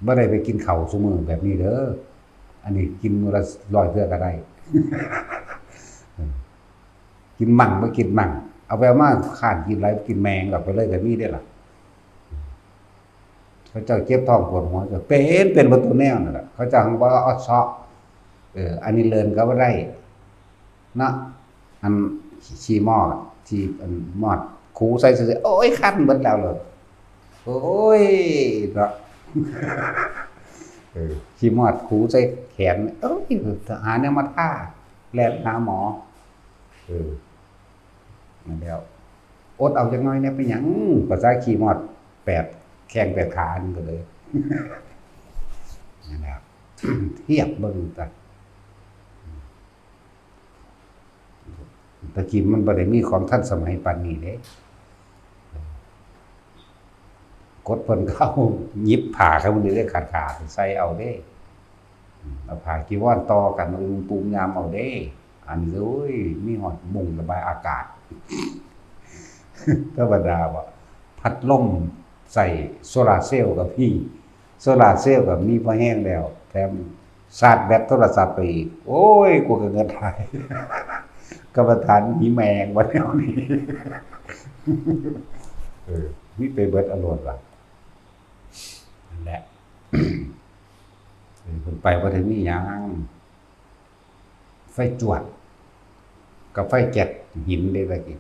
บ่ได้ไปกินข้าวซุมื้อแบบนี้เด้ออันนี้กินมื้อละ100เทื่อก็ได้กินมั่งบ่กินมั่งเอาไปเอามาข้านกินหลายกินแมงออกไปเลยก็มีได้ล่ะเขาเจ้าเจ็บท้องปวดหัวก็เป็นบ่ตัวแนวนั่นล่ะเขาเจ้าหังบ่เอาเซาะอันนี้เลินก็บ่ได้เนาะอันขี้หม้อที่อันมอดคูใส่ซื่อโอ้ยคันเบิดแล้วเลยโอ้ยเนาะขี้มอดคูใส่แขนเอ้ยหาแนวมาท่าแล่นหาหมอนั่นแล้วอดเอาจักหน่อยเนี่ยเป็นหยังภาษาขี้มอด8แข้ง8ขานี่ก็เลยนั่นแหละเทียบเบิ่งกันตะกี้มันบ่ได้มีของทันสมัยปานนี้เด้กดเพิ่นเข้าหยิบผ้าเข้ามันได้ขาดใส่เอาเด้เอาผ้ากีวรต่อกันปูมยามเอาเด้อันนี้โอ้ยมีหอดมุงระบายอากาศธรรมดาบ่พัดลมใส่โซลาร์เซลล์กับพี่โซลาร์เซลล์กับมีพอแห้งแล้วแถมชาร์จแบตโทรศัพท์ไปอีกโอ้ยกูก็เงินไทยกรรมฐานมีแมงวันนี้มีไปเบิดอรรถว่ะนั่นแหละคนไปว่าได้มีหยังไฟจวดกับไฟแก๊สหินได้ตะกี้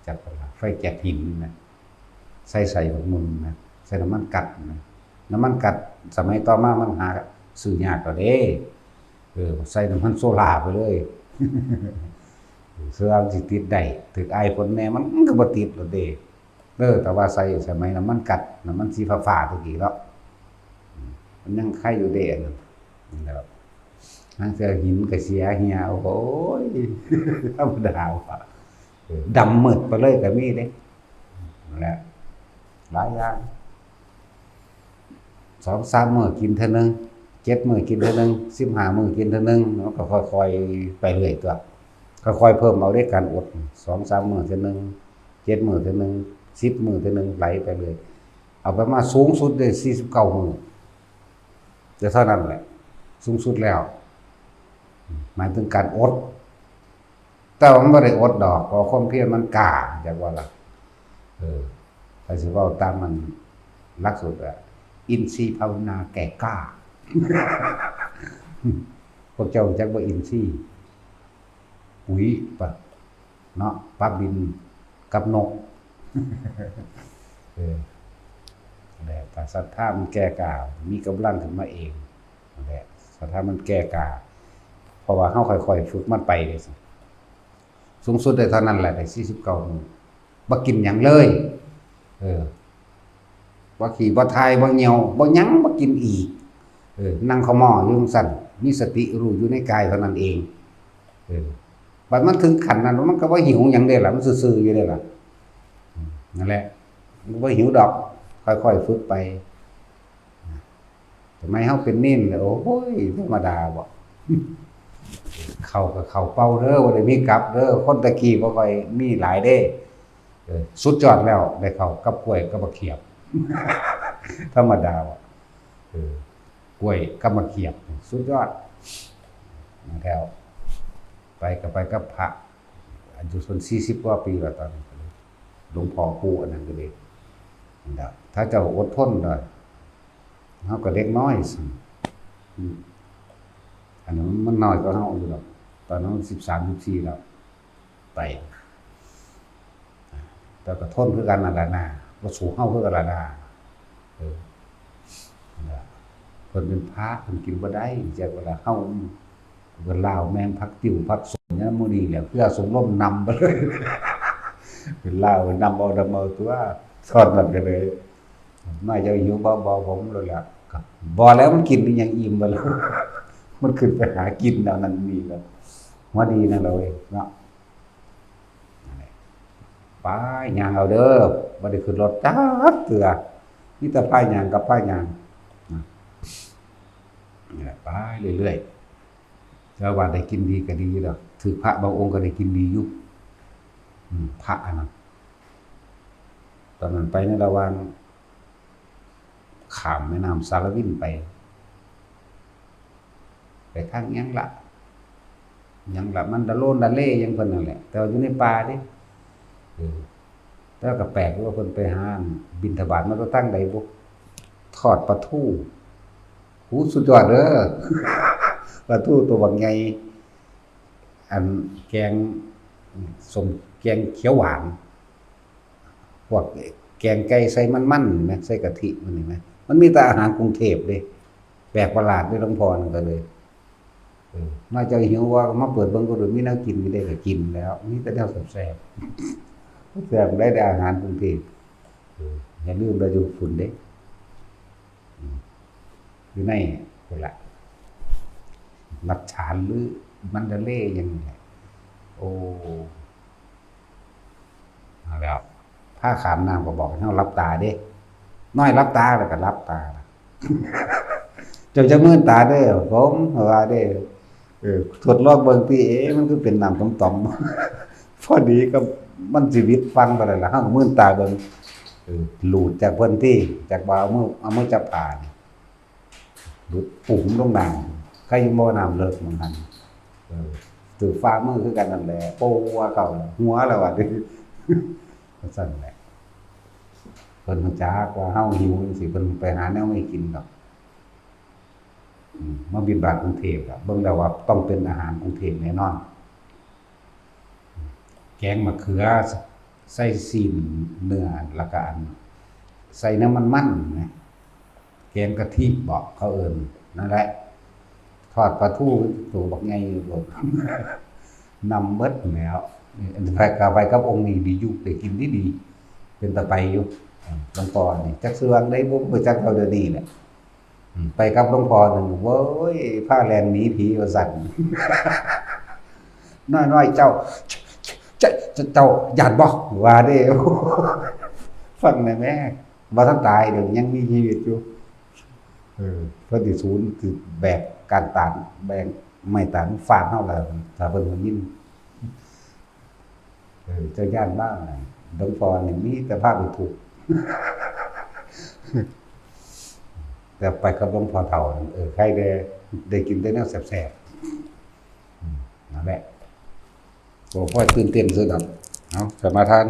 จับไฟแก๊สหินนะใส่บักมุนนะใส่น้ำมันกัดนะน้ำมันกัดสมัยต่อมามันหาซื้อยากกว่าเด้ใส่น้ำมันโซล่าไปเลยเสื้อสิติดได้ถึกไอฝนแน่มันก็บ่ติดหรอกเด้แต่ว่าใส่สมัยน้ำมันกัดน้ำมันสีฟ้าๆตะกี้แล้วมันยังไข่อยู่เด้นั่นแหละทางเสื้อหินก็เสียเหี่ยโอ้ยธรรมดาว่ะดำมืดไปเลยก็มีเด้นั่นแหละหลายอย่าง2-3 มื้อกินเท่านึง7 มื้อกินเท่านึง15 มื้อกินเท่านึงแล้วก็ค่อยๆไปเรื่อยตัวค่อยๆเพิ่มเอาด้วยการอด2-3 มื้อเท่านึง7 มื้อเท่านึง10 มื้อเท่านึงไหลไปเลยเอาไปมาสูงสุดได้49 มื้อจะเท่านั้นแหละสูงสุดแล้วหมายถึงการอดแต่มันไม่ได้อดดอกเพราะความเพียรมันกล้าจากว่าล่ะถ้าสิว่าตามมันลักสุดอินทรีย์ภาวนาแก่กล้าพวกเจ้าจักว่าอินทรีย์ปุ๋ยปะเนาะปลาบินกับนกแต่ศรัทธามันแก่กล้ามีกำลังขึ้นมาเองแหละศรัทธามันแก่กล้าเพราะว่าเฮาค่อยๆฝึกมันไปเลยสูงสุดได้เท่านั้นแหละได้49 มื้อบ่กินหยังเลยบ่ขี่บ่ทายบ่เหี่ยวบ่หยังบ่กินอีกนั่งขม้ออยู่จังซั่นมีสติรู้อยู่ในกายเท่านั้นเอง บัดมันถึงขั้นนั้นมันก็บ่หิวหยังเด้ล่ะมันซื่อๆอยู่เด้ล่ะนั่นแหละมันบ่หิวดอกค่อยๆฝึกไปทำไมเฮาเป็นนิ่นโอ้ยธรรมดาบ่เข้าก็เข้าเป้าเด้อบ่ได้มีกลับเด้อคนตะกี้บ่ค่อยมีหลายเด้สุดยอดแล้วได้เข้ากับกล้วยกับบักเขียบธรรมดาบ่กล้วยกับบักเขียบสุดยอดแล้วไปกับพระอายุส่วน40กว่าปีแล้วตอนนี้หลวงพ่อปู่อันนั้นก็เลยถ้าเจ้าอดทนได้เฮาก็เด็กน้อยสิอันนั้นมันน้อยกว่าเฮาอยู่ดอกตอนนั้น13 14แล้วไปแต่ก็ทนคือกันนั่นแหละนะบ่สู้เฮาคือกันล่ะนะเพิ่นเป็นพระเพิ่นกินบ่ได้จักเวลาเฮาเพิ่นลาวแม่งผักติ๋วผักสมเนี่ยมื้อนี้แหละเพื่อสมรมนำไปเลยเป็นลาวนำเอาตัวสอนนั่นก็เลยมาเจ้าหิวบ่ผมเลยล่ะครับบ่แล้วมันกินอีหยังอิ่มบ่แล้วมันขึ้นไปหากินแล้วนั่นนี่แล้วหัวดีนั่นเราเองเนาะไปย่างเอาเด้อบ่ได้ขึ้นรถจักเทื่อมีแต่พายย่างกับพายย่างนี่แหละไปเรื่อยๆแล้วว่าได้กินดีก็ดีดอกถือพระบางองค์ก็ได้กินดีอยู่พระอันนั้นตอนนั้นไปในระหว่างข้ามแม่น้ำสารวินไปทางยังละมันดะโลนดะเล่ยังเพิ่นนั่นแหละแต่ว่าอยู่ในป่าเด้แล้วก็แปลกว่าเพิ่นไปหาบิณฑบาตมันก็ตั้งใดบ่ทอดปลาทูหูสุดยอดเด้อปลาทูตัวบักใหญ่อันแกงส้มแกงเขียวหวานพวกแกงไก่ใส่มันๆแม่ใส่กะทิมันนี่แม่มันมีแต่อาหารกรุงเทพเด้แปลกประหลาดด้วยหลวงพ่อนั่นก็เลยน่าจะหิวว่ามาเปิดเบิ่งก็ดูมีแนวกินมีได้ก็กินแล้วมีแต่แนวแซ่บๆแซ่บได้แต่อาหารกรุงเทพอย่าลืมเราอยู่ฝุ่นเด้อยู่ในพุ่นล่ะนับฉานหรือมันดะเล่ยังไงโอ้แล้วผ้าขามน้ำก็บอกให้เรารับตาเด้น้อยรับตาแล้วก็รับตาเจ้าจะมื่นตาเด้อผมว่าเด้ทดลองเบิ่งพี่มันคือเป็นน้ำต่อมๆพอดีก็มันชีวิตฟังไปแล้วล่ะเฮาก็มื่นตาเบิ่งหลุดจากเพิ่นที่จากบ่เอามือจับผ่านหลุดปุ๋มลงน้ำใครยังบ่น้ำเลิกเหมือนกันถือฟ้ามือคือกันนั่นแหละโป้ว่าเก่าหัวแล้วว่าดิสั่นแหละเพิ่นรู้จักว่าเฮาหิวจังซี่เพิ่นไปหาแนวให้กินดอกมาบิณฑบาตกรุงเทพอ่ะเบิ่งแล้วว่าต้องเป็นอาหารกรุงเทพแน่นอนแกงมะเขือใส่ซีนเนื้อแล้วก็ใส่น้ำมันนะแกงกะทิบอกเขาเอิ้นนั่นแหละทอดปลาทูตัวบักใหญ่บ่นำเบิดแล้วอันไปกับองค์นี้ดีอยู่ได้กินดีเป็นตะไปอยู่หลวงพ่อนี่จักสว่างได้บ่จักเท่าเดี๋ยวนี้แหละไปกับหลวงพ่อนึงโว้ยผ้าแลนหนีผีว่าสั่นน้อยๆเจ้าญาติบ่ว่าเด้ฟังได้แม่บ่ทันตายเดี๋ยวยังมีชีวิตอยู่เพิ่นสิสูญคือแบกการตานแบกไม้ตานฟาดเฮาแล้วถ้าเพิ่นบ่ยินเจ้าย่านบ้างหลวงพ่อนี่มีแต่ภาพถูกแต่ไปกับหลวงพ่อเฒ่าใครได้กินได้แนวแซ่บๆนั่นแหละบ่ค่อยตื่นเต้นซื่อดอกเอาสมาทาน